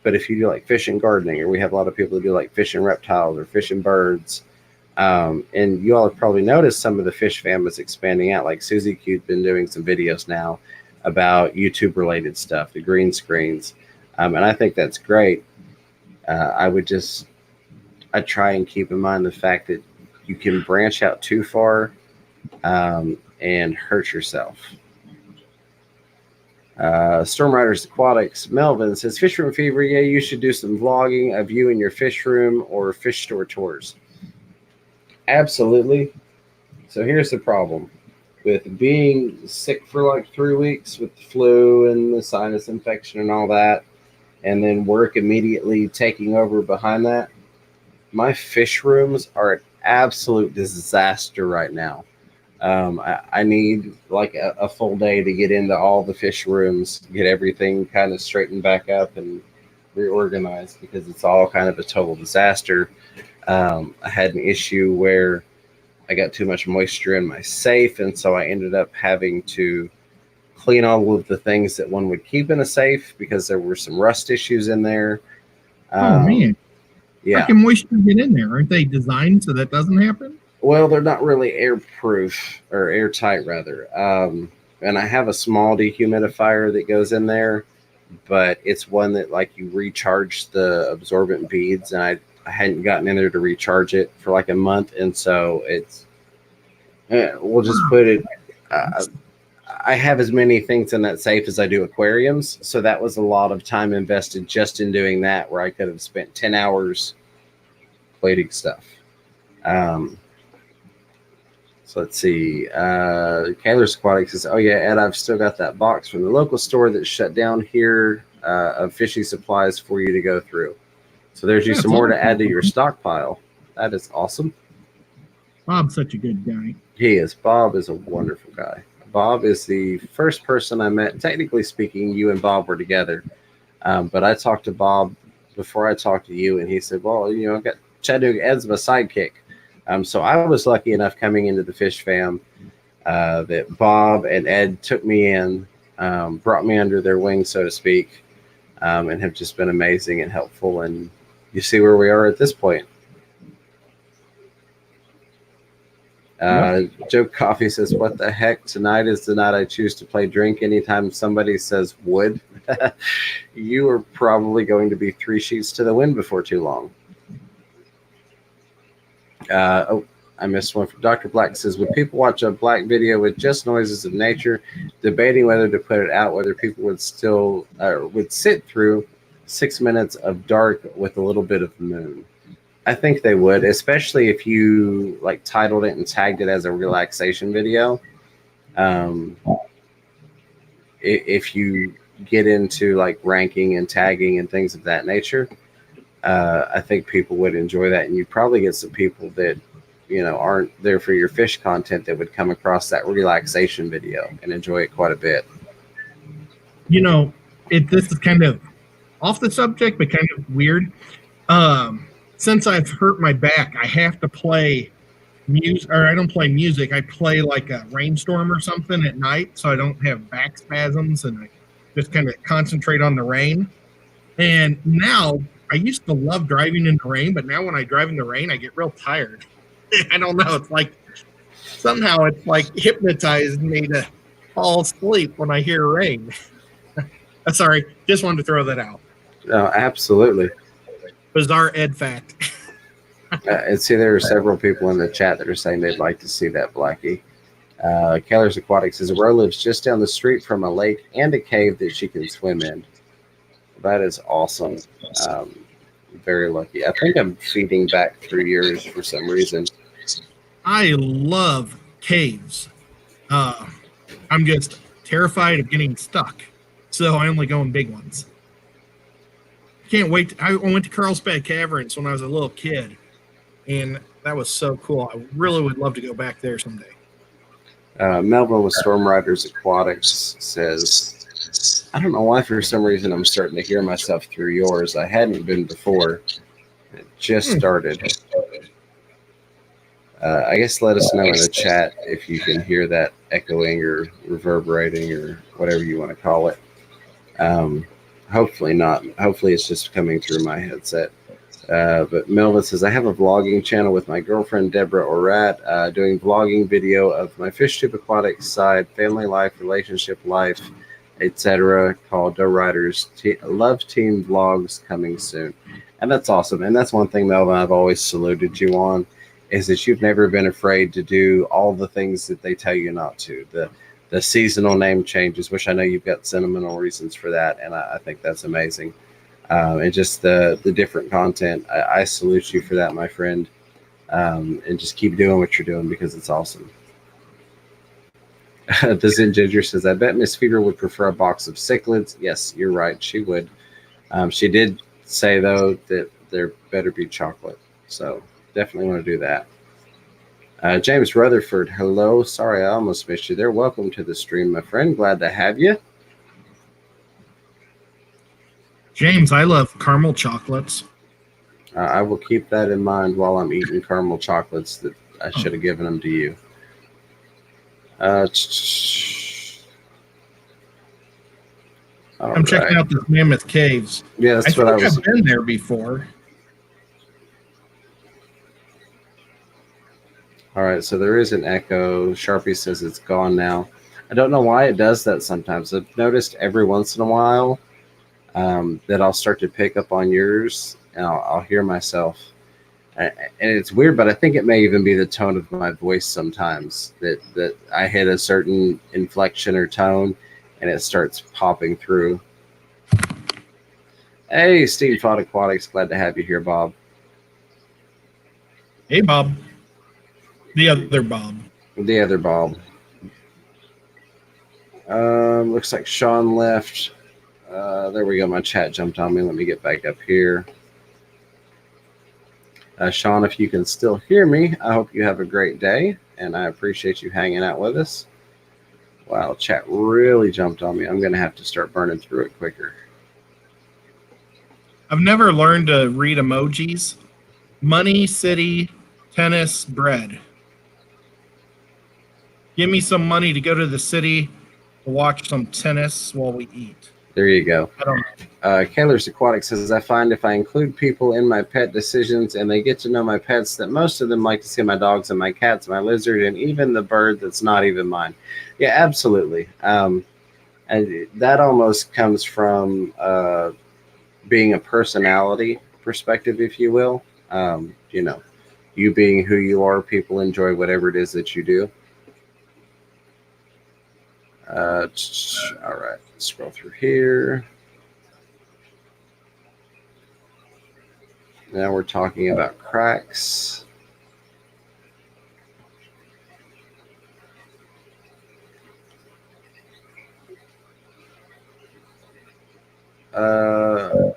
But if you do like fish and gardening, or we have a lot of people who do like fish and reptiles or fish and birds, and you all have probably noticed some of the fish fam is expanding out. Like Susie Q's been doing some videos now about YouTube related stuff, the green screens, and I think that's great. I try and keep in mind the fact that you can branch out too far and hurt yourself. Storm Riders Aquatics, Melvin says, Fish Room Fever, yeah, you should do some vlogging of you in your fish room or fish store tours. Absolutely. So here's the problem. With being sick for like 3 weeks with the flu and the sinus infection and all that, and then work immediately taking over behind that, my fish rooms are an absolute disaster right now. I need like a full day to get into all the fish rooms, get everything kind of straightened back up and reorganized, because it's all kind of a total disaster. I had an issue where I got too much moisture in my safe, and so I ended up having to clean all of the things that one would keep in a safe because there were some rust issues in there. Oh, man. Yeah. How can moisture get in there? Aren't they designed so that doesn't happen? Well, they're not really airproof, or airtight rather. And I have a small dehumidifier that goes in there, but it's one that like you recharge the absorbent beads, and I hadn't gotten in there to recharge it for like a month, and so it's we'll just put it. I have as many things in that safe as I do aquariums, so that was a lot of time invested just in doing that, where I could have spent 10 hours plating stuff. So let's see. Kaylor's Aquatics says, oh yeah, Ed, I've still got that box from the local store that shut down here of fishing supplies for you to go through. So there's you some more to add to your stockpile. That is awesome. Bob's such a good guy. He is. Bob is a wonderful guy. Bob is the first person I met. Technically speaking, you and Bob were together. But I talked to Bob before I talked to you, and he said, well, I've got Chattanooga Ed's my sidekick. So I was lucky enough coming into the fish fam that Bob and Ed took me in, brought me under their wing, so to speak, and have just been amazing and helpful. And you see where we are at this point. Joe Coffee says, what the heck? Tonight is the night I choose to play drink. Anytime somebody says would, you are probably going to be 3 sheets to the wind before too long. I missed one from Dr. Black. Says, would people watch a black video with just noises of nature, debating whether to put it out, whether people would still would sit through 6 minutes of dark with a little bit of moon? I think they would, especially if you like titled it and tagged it as a relaxation video. If you get into like ranking and tagging and things of that nature, I think people would enjoy that, and you'd probably get some people that aren't there for your fish content that would come across that relaxation video and enjoy it quite a bit. This is kind of off the subject, but kind of weird. Since I've hurt my back, I have to play music, or I don't play music. I play like a rainstorm or something at night, so I don't have back spasms, and I just kind of concentrate on the rain. And now, I used to love driving in the rain, but now when I drive in the rain, I get real tired. I don't know. It's like somehow it's like hypnotized me to fall asleep when I hear rain. Sorry, just wanted to throw that out. No, absolutely. Bizarre Ed fact. And see, there are several people in the chat that are saying they'd like to see that, Blackie. Keller's Aquatic says, Aurora lives just down the street from a lake and a cave that she can swim in. That is awesome. Um, Very lucky. I think I'm feeding back through yours for some reason. I love caves. I'm just terrified of getting stuck, so I only go in big ones. Can't wait. I went to Carlsbad Caverns when I was a little kid, and that was so cool. I really would love to go back there someday. Melvin with Storm Riders Aquatics says, I don't know why for some reason I'm starting to hear myself through yours. I hadn't been before. It just started. I guess let us know in the chat if you can hear that echoing or reverberating or whatever you want to call it. Hopefully not. Hopefully it's just coming through my headset. But Melvin says, I have a vlogging channel with my girlfriend, Deborah Orat, doing vlogging video of my fish tube aquatic side, family life, relationship life, etc. called Doe Riders Love Team Vlogs coming soon. And that's awesome. And that's one thing, Melvin, I've always saluted you on, is that you've never been afraid to do all the things that they tell you not to. The seasonal name changes, which I know you've got sentimental reasons for that, and I think that's amazing. And just the different content. I salute you for that, my friend. And just keep doing what you're doing because it's awesome. The Zen Ginger says, I bet Miss Fever would prefer a box of cichlids. Yes, you're right. She would. She did say, though, that there better be chocolate. So definitely want to do that. James Rutherford, hello. Sorry, I almost missed you there. Welcome to the stream, my friend. Glad to have you. James, I love caramel chocolates. I will keep that in mind while I'm eating caramel chocolates that I should have given them to you. I'm checking out the Mammoth Caves. Yeah, that's what I was. I've been there before. All right, so there is an echo. Sharpie says it's gone now. I don't know why it does that sometimes. I've noticed every once in a while that I'll start to pick up on yours, and I'll hear myself. And it's weird, but I think it may even be the tone of my voice sometimes, that I hit a certain inflection or tone, and it starts popping through. Hey, Steve Fod Aquatics, glad to have you here, Bob. Hey, Bob. The other Bob. The other Bob. Looks like Sean left. There we go. My chat jumped on me. Let me get back up here. Sean, if you can still hear me, I hope you have a great day, and I appreciate you hanging out with us. Wow, chat really jumped on me. I'm going to have to start burning through it quicker. I've never learned to read emojis. Money, city, tennis, bread. Give me some money to go to the city to watch some tennis while we eat. There you go. I don't know. Kaylor's Aquatic says, I find if I include people in my pet decisions and they get to know my pets, that most of them like to see my dogs and my cats, my lizard, and even the bird that's not even mine. Yeah, absolutely. And that almost comes from being a personality perspective, if you will. You know, you being who you are, people enjoy whatever it is that you do. All right, scroll through here. Now we're talking about cracks. I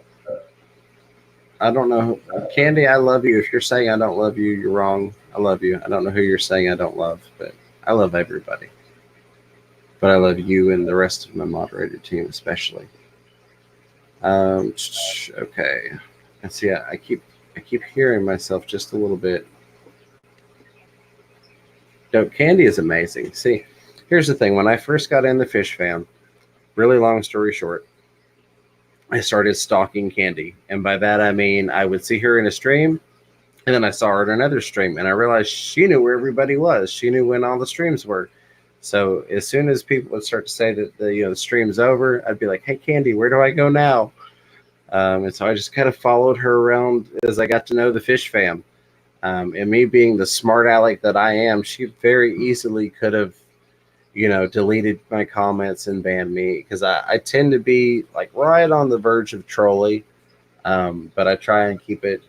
don't know. Candy, I love you. If you're saying I don't love you, you're wrong. I love you. I don't know who you're saying I don't love, but I love everybody. But I love you and the rest of my moderator team especially. Okay. Let's see. I keep hearing myself just a little bit. Dope Candy is amazing. See, here's the thing. When I first got in the fish fam, really long story short, I started stalking Candy. And by that, I mean, I would see her in a stream, and then I saw her in another stream, and I realized she knew where everybody was. She knew when all the streams were. So as soon as people would start to say that the stream's over, I'd be like, hey, Candy, where do I go now? And so I just kind of followed her around as I got to know the fish fam. And me being the smart aleck that I am, she very easily could have, deleted my comments and banned me, because I tend to be like right on the verge of trolly, but I try and keep it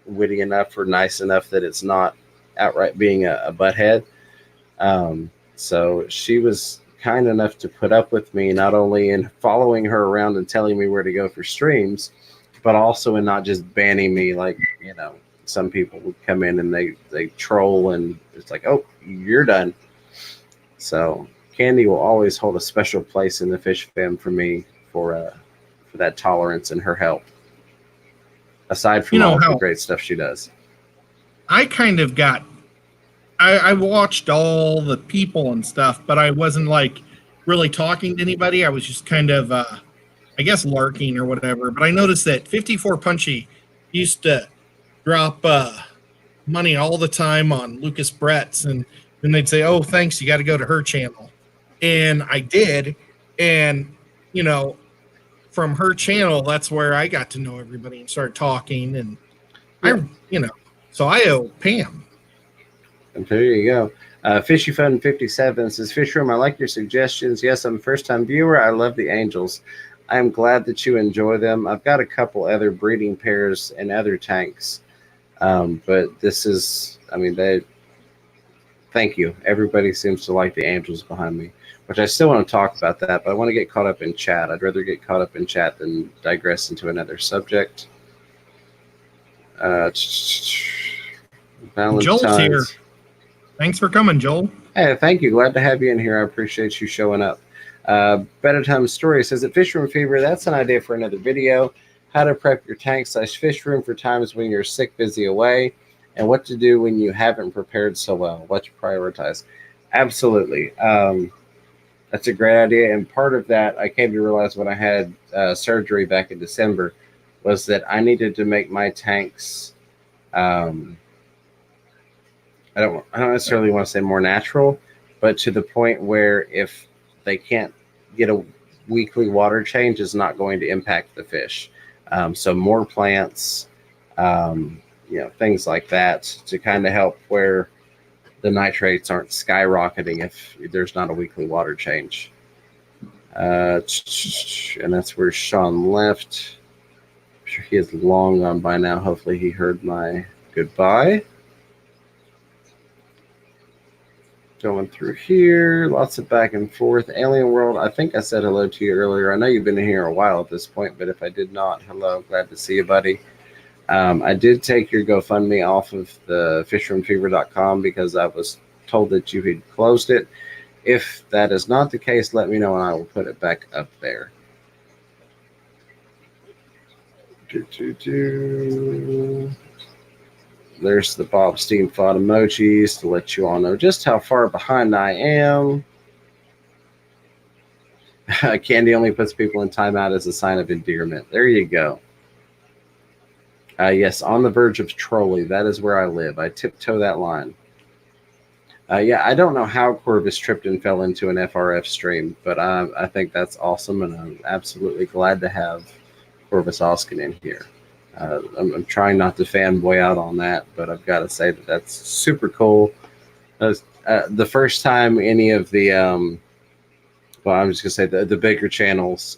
witty enough or nice enough that it's not outright being a butthead. So she was kind enough to put up with me, not only in following her around and telling me where to go for streams, but also in not just banning me like, some people would come in and they troll and it's like, oh, you're done. So Candy will always hold a special place in the fish fam for me for that tolerance and her help. Aside from all the great stuff she does. I kind of got, I watched all the people and stuff, but I wasn't like really talking to anybody. I was just kind of, I guess, lurking or whatever. But I noticed that 54 Punchy used to drop money all the time on Lucas Brett's, and then they'd say, oh, thanks, you got to go to her channel. And I did. And, from her channel, that's where I got to know everybody and start talking. And so I owe Pam. And there you go. Fishy Fun 57 says, Fish Room, I like your suggestions. Yes, I'm a first-time viewer. I love the angels. I am glad that you enjoy them. I've got a couple other breeding pairs and other tanks. But this is, thank you. Everybody seems to like the angels behind me, which I still want to talk about that, but I want to get caught up in chat. I'd rather get caught up in chat than digress into another subject. Joel's here. Thanks for coming, Joel. Hey, thank you. Glad to have you in here. I appreciate you showing up. Better Time Story says that Fish Room Fever, that's an idea for another video. How to prep your tank / fish room for times when you're sick, busy, away, and what to do when you haven't prepared so well. What to prioritize. Absolutely. That's a great idea. And part of that, I came to realize when I had surgery back in December, was that I needed to make my tanks, I don't necessarily want to say more natural, but to the point where if they can't get a weekly water change, is not going to impact the fish. So more plants, things like that to kind of help where the nitrates aren't skyrocketing if there's not a weekly water change. And that's where Sean left. I'm sure he is long gone by now. Hopefully he heard my goodbye. Going through here, lots of back and forth. Alien World, I think I said hello to you earlier. I know you've been here a while at this point, but if I did not, hello, glad to see you, buddy. I did take your GoFundMe off of the fishroomfever.com because I was told that you had closed it. If that is not the case, let me know and I will put it back up there. There's the Bob Steam Fod emojis to let you all know just how far behind I am. Candy only puts people in timeout as a sign of endearment. There you go. Yes, on the verge of trolley. That is where I live. I tiptoe that line. Yeah, I don't know how Corvus tripped and fell into an FRF stream, but I think that's awesome, and I'm absolutely glad to have Corvus Oskin in here. I'm trying not to fanboy out on that, but I've got to say that that's super cool. The first time any of the, well, I'm just going to say the bigger channels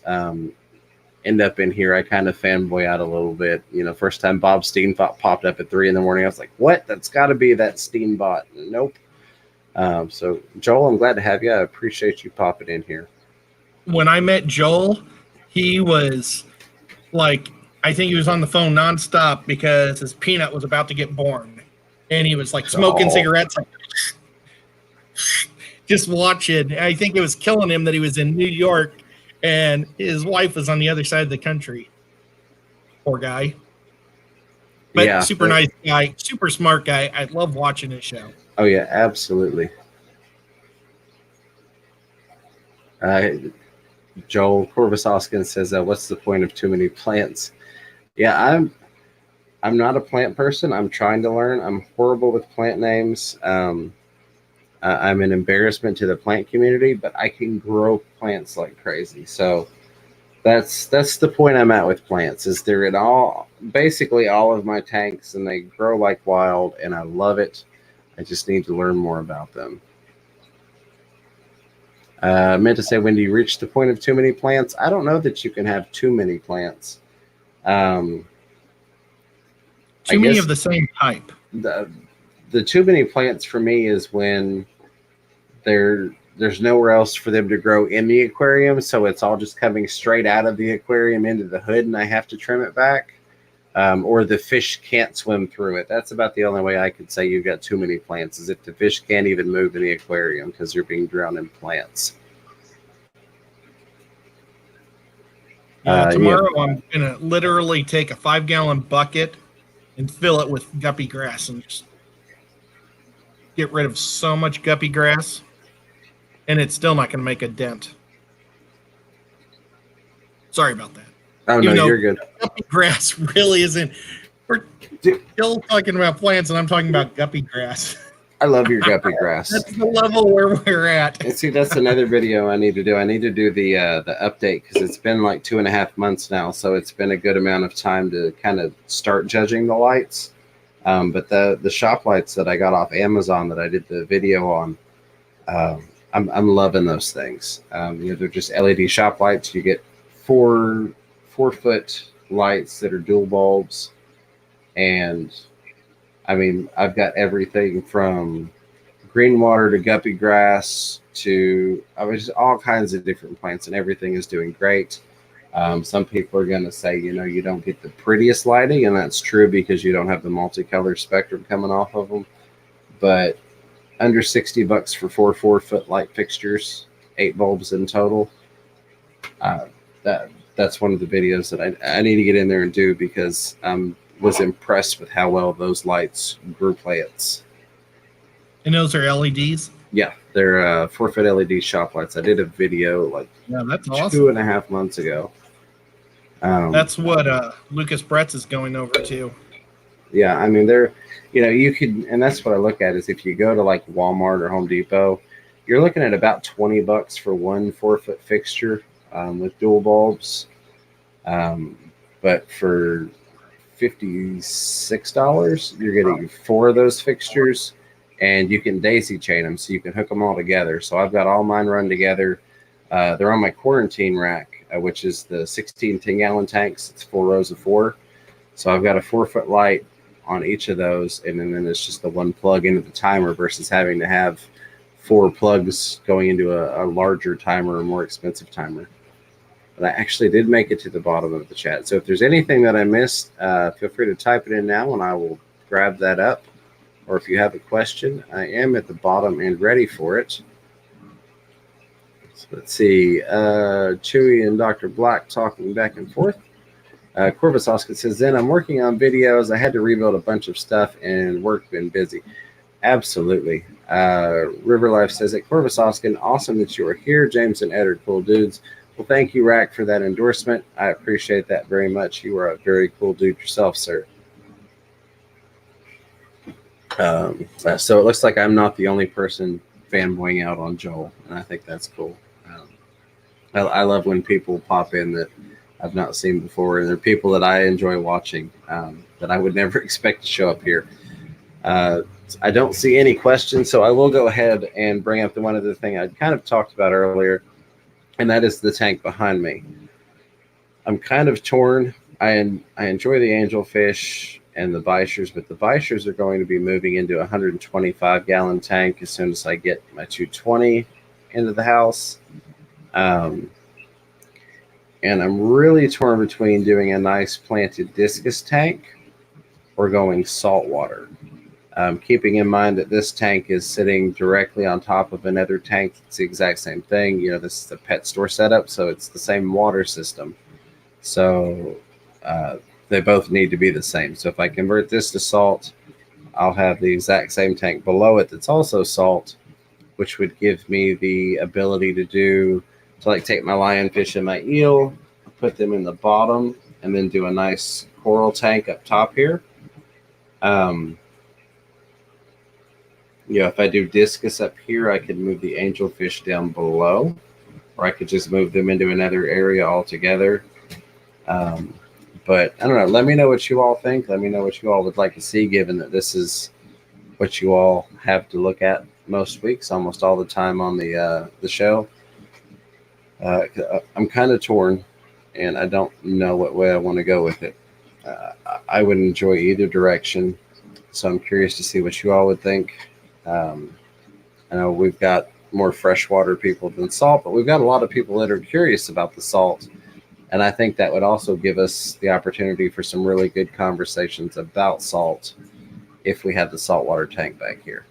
end up in here, I kind of fanboy out a little bit. First time Bob Steen popped up at 3 in the morning, I was like, what? That's got to be that Steen bot. Nope. So, Joel, I'm glad to have you. I appreciate you popping in here. When I met Joel, he was like, I think he was on the phone nonstop because his peanut was about to get born. And he was like smoking cigarettes, like, just watching. I think it was killing him that he was in New York and his wife was on the other side of the country. Poor guy. But yeah, super nice guy, super smart guy. I love watching his show. Oh, yeah, absolutely. Joel Corvus Oskin says, what's the point of too many plants? Yeah, I'm not a plant person. I'm trying to learn. I'm horrible with plant names. I'm an embarrassment to the plant community, but I can grow plants like crazy. So that's the point I'm at with plants, is they're in all basically all of my tanks, and they grow like wild, and I love it. I just need to learn more about them. I meant to say, when do you reach the point of too many plants? I don't know that you can have too many plants. Too many of the same type. The too many plants for me is when there's nowhere else for them to grow in the aquarium, so it's all just coming straight out of the aquarium into the hood, and I have to trim it back. Or the fish can't swim through it. That's about the only way I could say you've got too many plants, is if the fish can't even move in the aquarium because they're being drowned in plants. Tomorrow I'm going to literally take a 5-gallon bucket and fill it with guppy grass and just get rid of so much guppy grass, and it's still not going to make a dent. Sorry about that. Oh, no, you're good. Guppy grass really isn't. We're still talking about plants, and I'm talking about guppy grass. I love your guppy grass. That's the level where we're at. And see, that's another video I need to do. I need to do the update, because it's been like 2.5 months now, so it's been a good amount of time to kind of start judging the lights. But the shop lights that I got off Amazon that I did the video on, I'm loving those things. They're just LED shop lights. You get 4-foot lights that are dual bulbs, and I mean, I've got everything from green water to guppy grass to just all kinds of different plants, and everything is doing great. Some people are going to say, you don't get the prettiest lighting, and that's true because you don't have the multicolor spectrum coming off of them. But under $60 for 4-foot light fixtures, 8 bulbs in total. That's one of the videos that I need to get in there and do, because was impressed with how well those lights grew plants. And those are LEDs? Yeah, they're 4-foot LED shop lights. I did a video that's awesome. 2.5 months ago. That's what Lucas Bretz is going over to. Yeah, I mean, they're, you could, and that's what I look at, is if you go to like Walmart or Home Depot, you're looking at about $20 for one 4-foot fixture with dual bulbs. But for $56, you're getting 4 of those fixtures, and you can daisy chain them, so you can hook them all together. So I've got all mine run together. They're on my quarantine rack, which is the 16 10-gallon tanks. It's 4 rows of 4. So I've got a 4-foot light on each of those, and then it's just the one plug into the timer versus having to have 4 plugs going into a larger timer or more expensive timer. But I actually did make it to the bottom of the chat. So if there's anything that I missed, feel free to type it in now, and I will grab that up. Or if you have a question, I am at the bottom and ready for it. So let's see. Chewy and Dr. Black talking back and forth. Corvus Oskin says, then I'm working on videos. I had to rebuild a bunch of stuff, and work been busy. Absolutely. River Life says that Corvus Oskin, awesome that you are here. James and Ed are cool dudes. Well, thank you, Rack, for that endorsement. I appreciate that very much. You are a very cool dude yourself, sir. So it looks like I'm not the only person fanboying out on Joel, and I think that's cool. I love when people pop in that I've not seen before, and they're people that I enjoy watching that I would never expect to show up here. I don't see any questions, so I will go ahead and bring up the one other thing I kind of talked about earlier, and that is the tank behind me. I'm kind of torn. I enjoy the angelfish and the bichers, but the bichers are going to be moving into a 125-gallon tank as soon as I get my 220 into the house. And I'm really torn between doing a nice planted discus tank or going saltwater. Keeping in mind that this tank is sitting directly on top of another tank. It's the exact same thing. This is a pet store setup, so it's the same water system. So they both need to be the same. So if I convert this to salt, I'll have the exact same tank below it that's also salt, which would give me the ability to take my lionfish and my eel, put them in the bottom, and then do a nice coral tank up top here. If I do discus up here, I could move the angelfish down below, or I could just move them into another area altogether. But I don't know. Let me know what you all think. Let me know what you all would like to see, given that this is what you all have to look at most weeks, almost all the time on the show. I'm kind of torn, and I don't know what way I want to go with it. I would enjoy either direction, so I'm curious to see what you all would think. I know we've got more freshwater people than salt, but we've got a lot of people that are curious about the salt. And I think that would also give us the opportunity for some really good conversations about salt if we had the saltwater tank back here.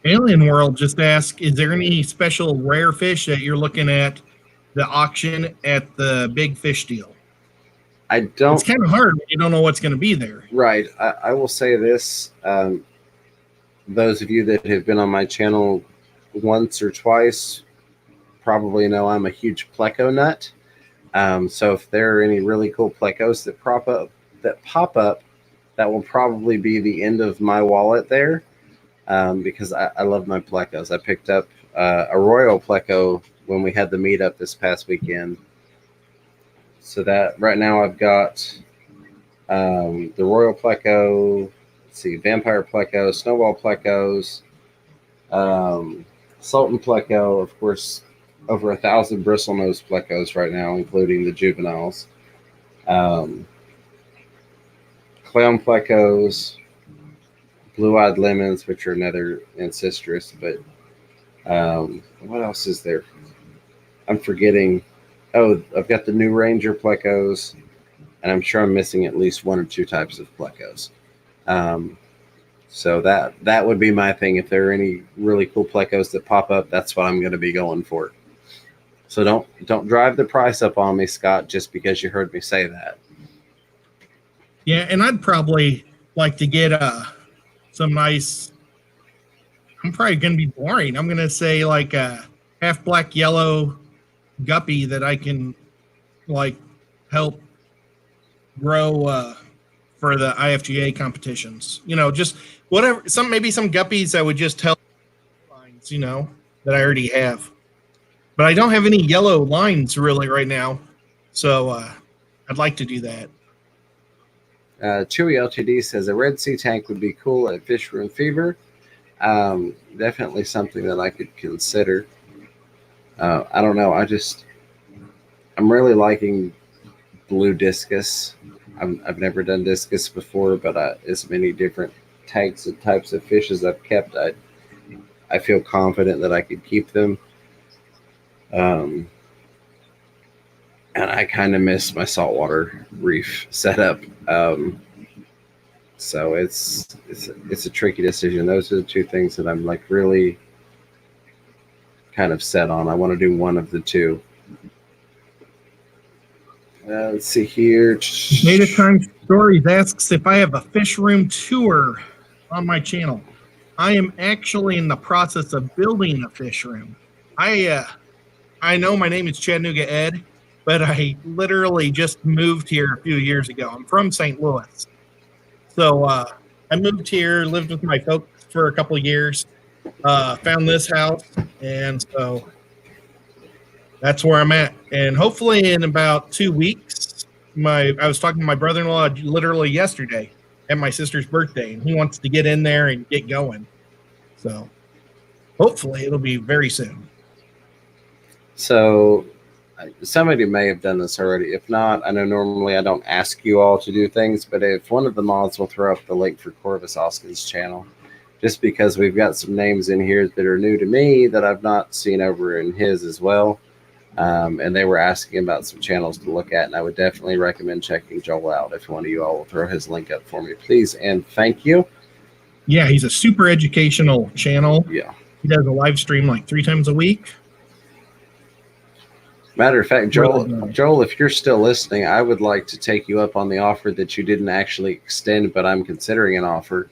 Alien World just asked, is there any special rare fish that you're looking at the auction at the big fish deal? I don't. It's kind of hard when you don't know what's going to be there. Right. I will say this. Those of you that have been on my channel once or twice probably know I'm a huge pleco nut. So if there are any really cool plecos that pop up, that will probably be the end of my wallet there, because I love my plecos. I picked up a royal pleco when we had the meetup this past weekend. So that right now I've got the royal pleco, let's see, vampire pleco, snowball plecos, sultan pleco, of course, over 1,000 bristlenose plecos right now, including the juveniles. Clown plecos, blue-eyed lemons, which are another ancestris, but what else is there? I'm forgetting. Oh, I've got the New Ranger plecos, and I'm sure I'm missing at least one or two types of plecos. So that would be my thing. If there are any really cool plecos that pop up, that's what I'm going to be going for. So don't drive the price up on me, Scott, just because you heard me say that. Yeah, and I'd probably like to get some nice. I'm probably going to be boring. I'm going to say like a half black yellow guppy that I can like help grow for the IFGA competitions. You know, just whatever. Maybe some guppies that would just help lines. You know, that I already have. But I don't have any yellow lines really right now, so I'd like to do that. Chewy LTD says a Red Sea tank would be cool at Fish Room Fever. Definitely something that I could consider. I don't know. I'm really liking blue discus. I've never done discus before, but as many different tanks and types of fish as I've kept, I feel confident that I could keep them. And I kind of miss my saltwater reef setup. So it's a tricky decision. Those are the two things that I'm like really kind of set on. I want to do one of the two. Let's see here. Native Time Stories asks if I have a fish room tour on my channel. I am actually in the process of building a fish room. I know my name is Chattanooga Ed, but I literally just moved here a few years ago. I'm from St. Louis. So I moved here, lived with my folks for a couple of years, found this house, and so that's where I'm at. And hopefully in about 2 weeks, I was talking to my brother-in-law literally yesterday at my sister's birthday, and he wants to get in there and get going. So hopefully it'll be very soon. So somebody may have done this already. If not, I know normally I don't ask you all to do things, but if one of the mods will throw up the link for Corvus Oskin's channel, just because we've got some names in here that are new to me that I've not seen over in his as well. And they were asking about some channels to look at, and I would definitely recommend checking Joel out. If one of you all will throw his link up for me, please, and thank you. Yeah, he's a super educational channel. Yeah. He does a live stream like 3 times a week. Matter of fact, Joel, if you're still listening, I would like to take you up on the offer that you didn't actually extend, but I'm considering an offer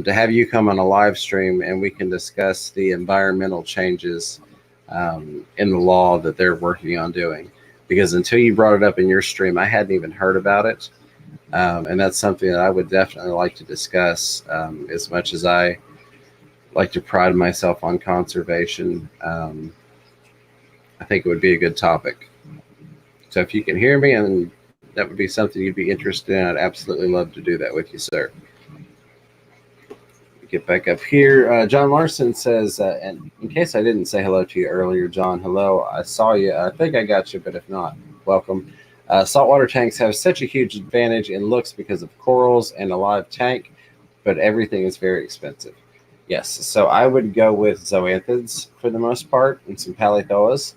to have you come on a live stream and we can discuss the environmental changes in the law that they're working on doing. Because until you brought it up in your stream, I hadn't even heard about it. And that's something that I would definitely like to discuss. As much as I like to pride myself on conservation, I think it would be a good topic. So if you can hear me and that would be something you'd be interested in, I'd absolutely love to do that with you, sir. Get back up here. John Larson says, and in case I didn't say hello to you earlier, John, hello. I saw you. I think I got you, but if not, welcome. Saltwater tanks have such a huge advantage in looks because of corals and a live tank, but everything is very expensive. Yes, so I would go with zoanthids for the most part and some paleozoas.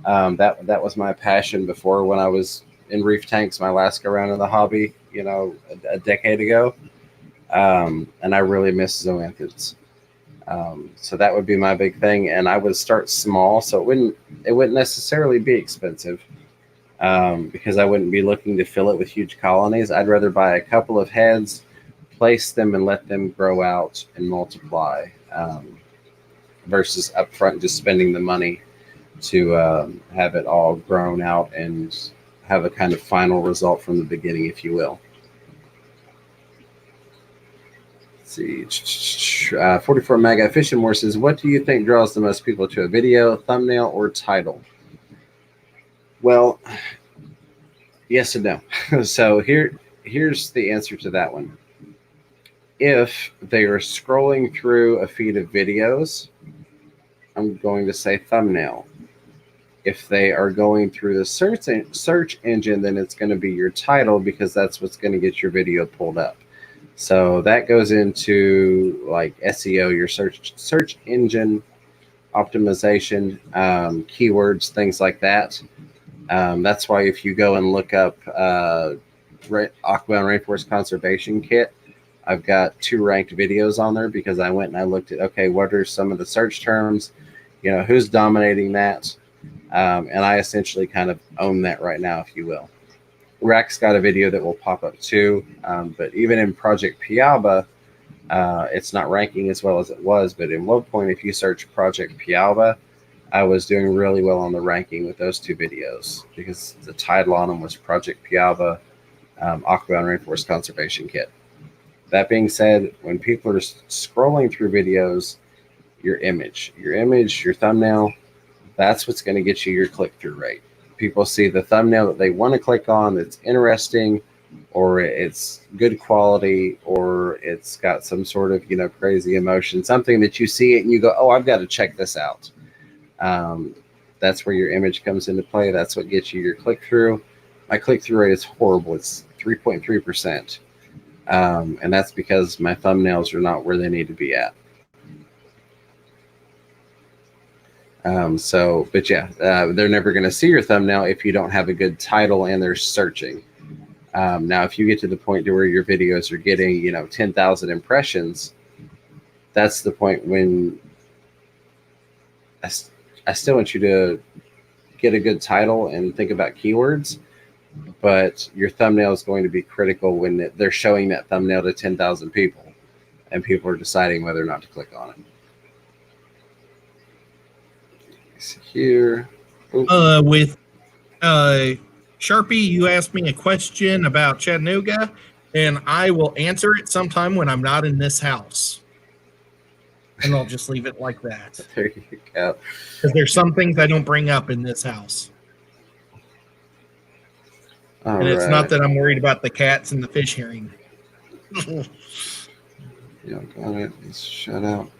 That was my passion before when I was in reef tanks, my last go around in the hobby, a decade ago. And I really miss zoanthids. So that would be my big thing. And I would start small, so it wouldn't necessarily be expensive, because I wouldn't be looking to fill it with huge colonies. I'd rather buy a couple of heads, place them, and let them grow out and multiply, versus upfront just spending the money to have it all grown out and have a kind of final result from the beginning, if you will. See, 44 Mega Fishing More says, what do you think draws the most people to a video, thumbnail, or title? Well, yes and no. So here's the answer to that one. If they are scrolling through a feed of videos, I'm going to say thumbnail. If they are going through the search engine, then it's going to be your title, because that's what's going to get your video pulled up. So that goes into like SEO, your search engine optimization, keywords, things like that. That's why if you go and look up Aquaman Rainforest Conservation Kit, I've got 2 ranked videos on there, because I went and I looked at, okay, what are some of the search terms, who's dominating that, and I essentially kind of own that right now, if you will. Rack's got a video that will pop up too, but even in Project Pialba, it's not ranking as well as it was. But in one point, if you search Project Pialba, I was doing really well on the ranking with those 2 videos, because the title on them was Project Pialba, Aquaman Rainforest Conservation Kit. That being said, when people are scrolling through videos, your image, your thumbnail, that's what's going to get you your click-through rate. People see the thumbnail that they want to click on, that's interesting, or it's good quality, or it's got some sort of, crazy emotion, something that you see it and you go, oh, I've got to check this out. That's where your image comes into play. That's what gets you your click-through. My click-through rate is horrible. It's 3.3%. And that's because my thumbnails are not where they need to be at. But yeah, they're never going to see your thumbnail if you don't have a good title and they're searching. Now, if you get to the point to where your videos are getting, 10,000 impressions, that's the point when I still want you to get a good title and think about keywords, but your thumbnail is going to be critical when they're showing that thumbnail to 10,000 people and people are deciding whether or not to click on it. Here with Sharpie, you asked me a question about Chattanooga, and I will answer it sometime when I'm not in this house, and I'll just leave it like that. There you go. Because there's some things I don't bring up in this house. And it's not that I'm worried about the cats and the fish hearing. Yeah, got it. Let's shut out.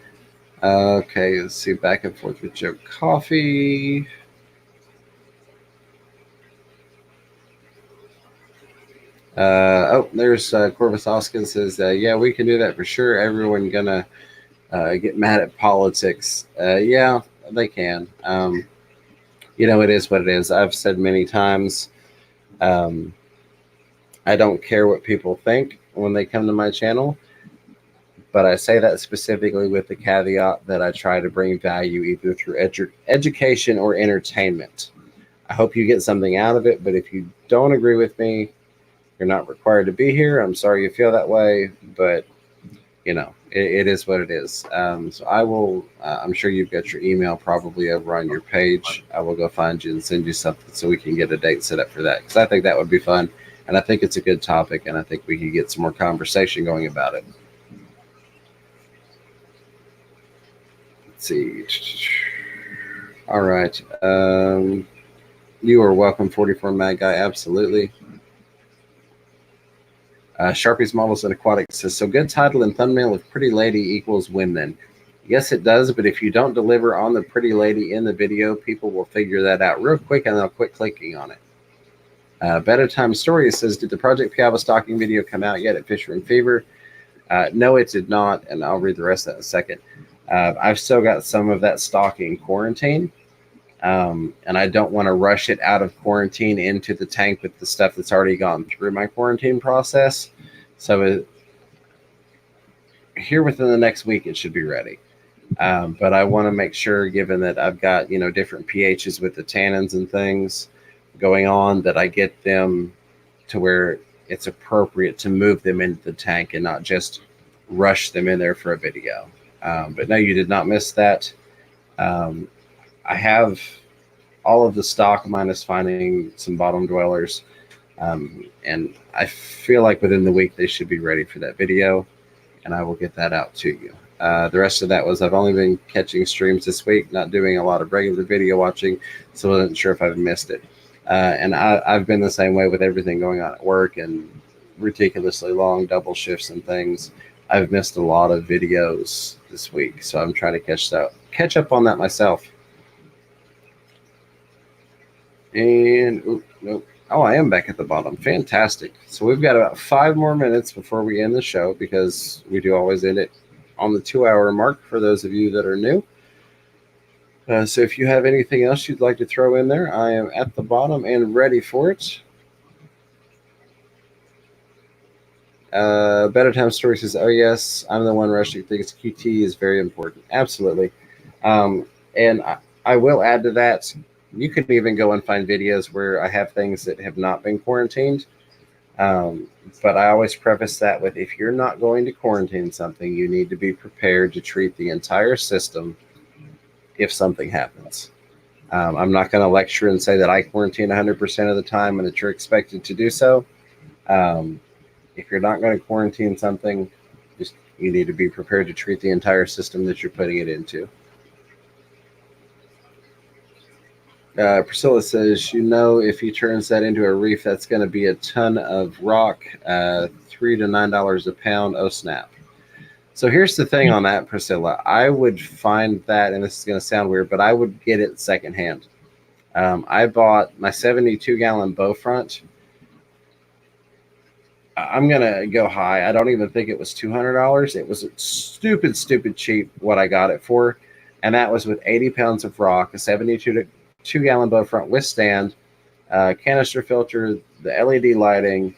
Okay, let's see. Back and forth with Joe Coffee. There's Corvus Hoskins says, yeah, we can do that for sure. Everyone gonna get mad at politics. Yeah, they can. It is what it is. I've said many times, I don't care what people think when they come to my channel. But I say that specifically with the caveat that I try to bring value either through education or entertainment. I hope you get something out of it, but if you don't agree with me, you're not required to be here. I'm sorry you feel that way, but it is what it is. So I will, I'm sure you've got your email probably over on your page. I will go find you and send you something so we can get a date set up for that, because I think that would be fun. And I think it's a good topic, and I think we could get some more conversation going about it. Let's see. All right. You are welcome, 44 Mad Guy. Absolutely. Sharpie's Models and Aquatics says, so good title and thumbnail of Pretty Lady equals win then. Yes, it does, but if you don't deliver on the Pretty Lady in the video, people will figure that out real quick and they'll quit clicking on it. Better Time Story says, did the Project Piava stocking video come out yet at Fisher and Fever? No, it did not, and I'll read the rest of that in a second. I've still got some of that stock in quarantine, and I don't want to rush it out of quarantine into the tank with the stuff that's already gone through my quarantine process. So here within the next week, it should be ready. But I want to make sure, given that I've got, different pHs with the tannins and things going on, that I get them to where it's appropriate to move them into the tank and not just rush them in there for a video. But no, you did not miss that. I have all of the stock minus finding some bottom dwellers. And I feel like within the week they should be ready for that video, and I will get that out to you. The rest of that was I've only been catching streams this week, not doing a lot of regular video watching, so I wasn't sure if I've missed it. And I've been the same way with everything going on at work and ridiculously long double shifts and things. I've missed a lot of videos this week, so I'm trying to catch up on that myself. And nope. Oh, I am back at the bottom. Fantastic. So we've got about 5 more minutes before we end the show, because we do always end it on the 2-hour mark for those of you that are new. So if you have anything else you'd like to throw in there, I am at the bottom and ready for it. Better Time Story says, oh yes, I'm the one rushing things. QT is very important. Absolutely. And I will add to that, you can even go and find videos where I have things that have not been quarantined. But I always preface that with, if you're not going to quarantine something, you need to be prepared to treat the entire system if something happens. I'm not going to lecture and say that I quarantine 100% of the time and that you're expected to do so. If you're not going to quarantine something, you need to be prepared to treat the entire system that you're putting it into. Priscilla says, if he turns that into a reef, that's going to be a ton of rock, $3 to $9 a pound. Oh, snap. So here's the thing on that, Priscilla. I would find that, and this is going to sound weird, but I would get it secondhand. I bought my 72-gallon bow front. I'm going to go high. I don't even think it was $200. It was stupid cheap what I got it for. And that was with 80 pounds of rock, a 72-gallon bow front with stand, canister filter, the LED lighting,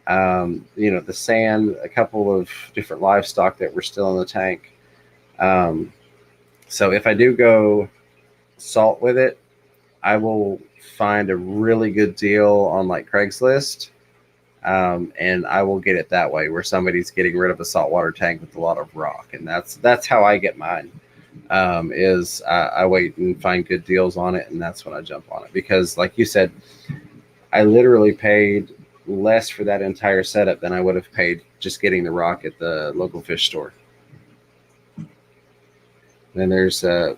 the sand, a couple of different livestock that were still in the tank. So if I do go salt with it, I will find a really good deal on like Craigslist. And I will get it that way, where somebody's getting rid of a saltwater tank with a lot of rock. And that's how I get mine. I wait and find good deals on it, and that's when I jump on it. Because like you said, I literally paid less for that entire setup than I would have paid just getting the rock at the local fish store. Then there's I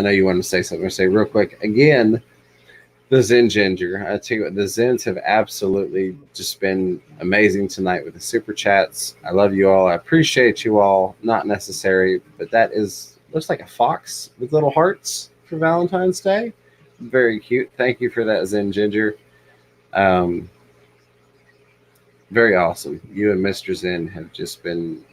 know you want to say something. I'll say real quick again, the Zen Ginger. I tell you what, the Zens have absolutely just been amazing tonight with the super chats. I love you all. I appreciate you all. Not necessary, but that looks like a fox with little hearts for Valentine's Day. Very cute. Thank you for that, Zen Ginger. Very awesome. You and Mr. Zen have just been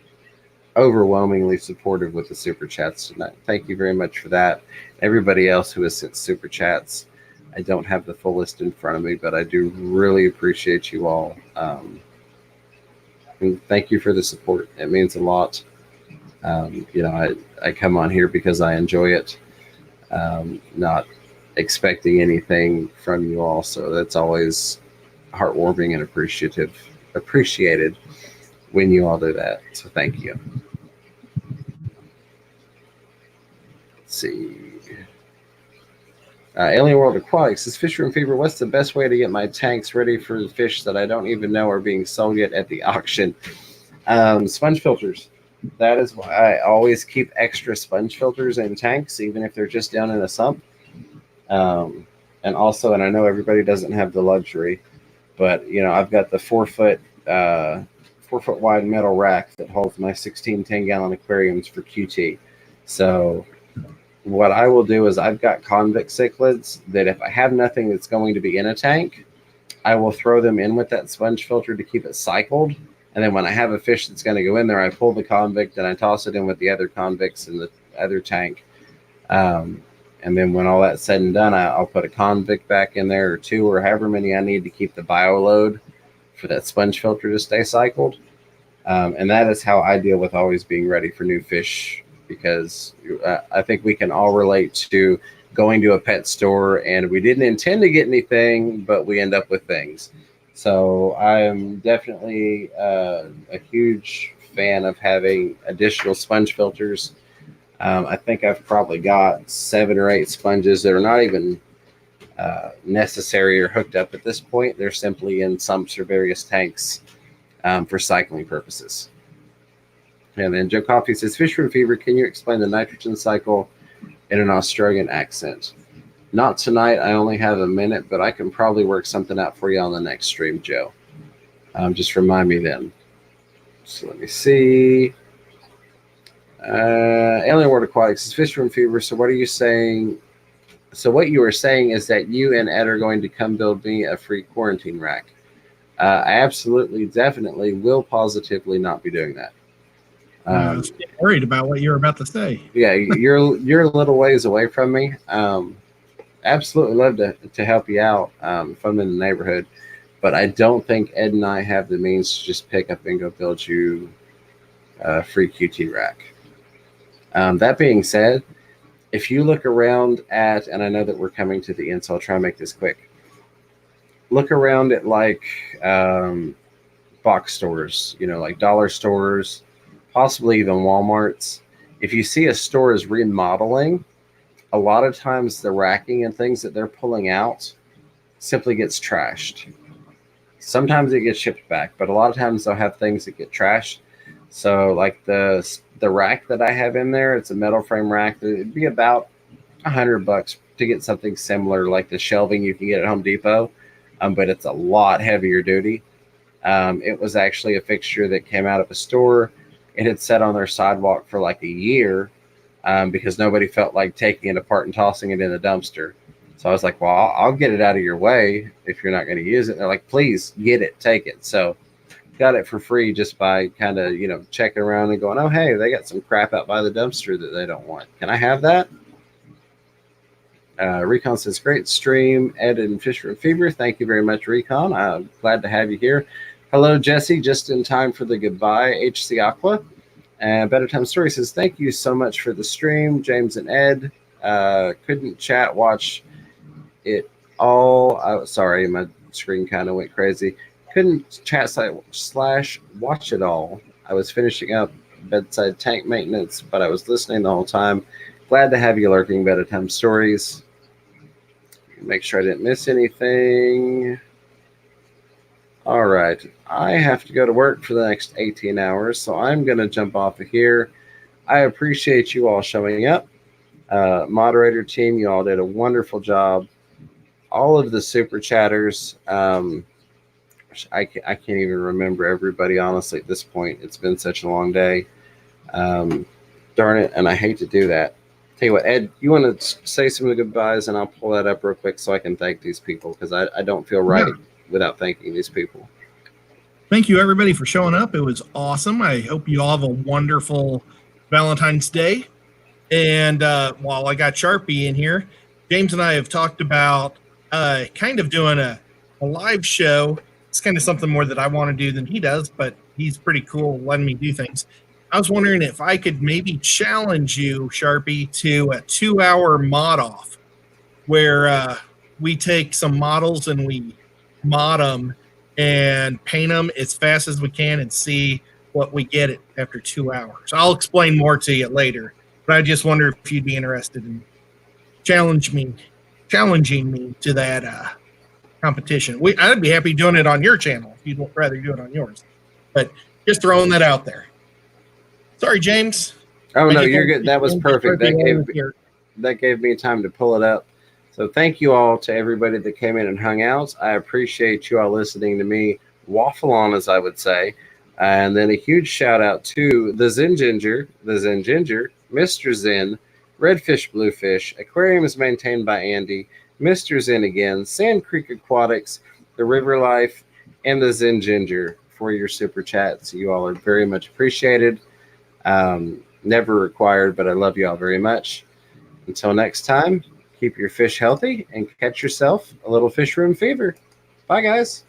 overwhelmingly supportive with the super chats tonight. Thank you very much for that. Everybody else who has sent super chats, I don't have the full list in front of me, but I do really appreciate you all. And thank you for the support. It means a lot. I come on here because I enjoy it, not expecting anything from you all. So that's always heartwarming and appreciated when you all do that. So thank you. Let's see. Alien World Aquatics says, Fisher and Fever, what's the best way to get my tanks ready for the fish that I don't even know are being sold yet at the auction? Sponge filters. That is why I always keep extra sponge filters in tanks, even if they're just down in a sump. And also, and I know everybody doesn't have the luxury, but I've got the 4-foot 4-foot wide metal rack that holds my 16 10-gallon aquariums for QT. So what I will do is I've got convict cichlids that if I have nothing that's going to be in a tank, I will throw them in with that sponge filter to keep it cycled. And then when I have a fish that's going to go in there, I pull the convict and I toss it in with the other convicts in the other tank. And then when all that's said and done, I'll put a convict back in there or two or however many I need to keep the bio load for that sponge filter to stay cycled. And that is how I deal with always being ready for new fish, because I think we can all relate to going to a pet store and we didn't intend to get anything, but we end up with things. So I am definitely a huge fan of having additional sponge filters. I think I've probably got 7 or 8 sponges that are not even necessary or hooked up at this point. They're simply in sumps or various tanks for cycling purposes. And then Joe Coffey says, Fisherman Fever, can you explain the nitrogen cycle in an Australian accent? Not tonight. I only have a minute, but I can probably work something out for you on the next stream, Joe. Just remind me then. So let me see. Alien World Aquatics is Fisherman Fever. So what are you saying? So what you are saying is that you and Ed are going to come build me a free quarantine rack. I absolutely, definitely will positively not be doing that. I was getting worried about what you were about to say. Yeah, you're a little ways away from me. Absolutely love to help you out if I'm in the neighborhood, but I don't think Ed and I have the means to just pick up and go build you a free QT rack. That being said, if you look around at, and I know that we're coming to the end, so I'll try and make this quick. Look around at like box stores, like dollar stores, possibly even Walmarts. If you see a store is remodeling, a lot of times the racking and things that they're pulling out simply gets trashed. Sometimes it gets shipped back, but a lot of times they'll have things that get trashed. So like the rack that I have in there, it's a metal frame rack. It'd be about $100 to get something similar, like the shelving you can get at Home Depot, but it's a lot heavier duty. It was actually a fixture that came out of a store. It had sat on their sidewalk for like a year because nobody felt like taking it apart and tossing it in the dumpster. So I was like, well, I'll get it out of your way if you're not going to use it. And they're like, please get it, take it. So got it for free just by kind of, checking around and going, oh, hey, they got some crap out by the dumpster that they don't want. Can I have that? Recon says, great stream, Ed and Fisher and Fever. Thank you very much, Recon. I'm glad to have you here. Hello, Jesse, just in time for the goodbye, HC Aqua. And Better Time Story says, thank you so much for the stream, James and Ed. Couldn't chat, watch it all. Sorry, my screen kind of went crazy. Couldn't chat / watch it all. I was finishing up bedside tank maintenance, but I was listening the whole time. Glad to have you lurking, Better Time Stories. Make sure I didn't miss anything. All right. I have to go to work for the next 18 hours, so I'm going to jump off of here. I appreciate you all showing up. Moderator team, you all did a wonderful job. All of the super chatters, I can't even remember everybody, honestly, at this point. It's been such a long day. Darn it, and I hate to do that. Tell you what, Ed, you want to say some of the goodbyes, and I'll pull that up real quick so I can thank these people, because I don't feel right without thanking these people. Thank you, everybody, for showing up. It was awesome. I hope you all have a wonderful Valentine's Day. And while I got Sharpie in here, James and I have talked about kind of doing a live show. It's kind of something more that I want to do than he does, but he's pretty cool letting me do things. I was wondering if I could maybe challenge you, Sharpie, to a 2-hour mod off where we take some models and we mod them and paint them as fast as we can and see what we get it after 2 hours. I'll explain more to you later, but I just wonder if you'd be interested in challenging me to that competition. I'd be happy doing it on your channel if you'd rather do it on yours, but just throwing that out there. Sorry, James. Oh, no, you're good. That was perfect. That gave me time to pull it up. So thank you all to everybody that came in and hung out. I appreciate you all listening to me waffle on, as I would say. And then a huge shout out to the Zen Ginger, Mr. Zen, Redfish Bluefish, Aquarium is maintained by Andy, Mr. Zen again, Sand Creek Aquatics, the River Life, and the Zen Ginger for your super chats. You all are very much appreciated. Never required, but I love you all very much. Until next time, keep your fish healthy and catch yourself a little fish room fever. Bye, guys.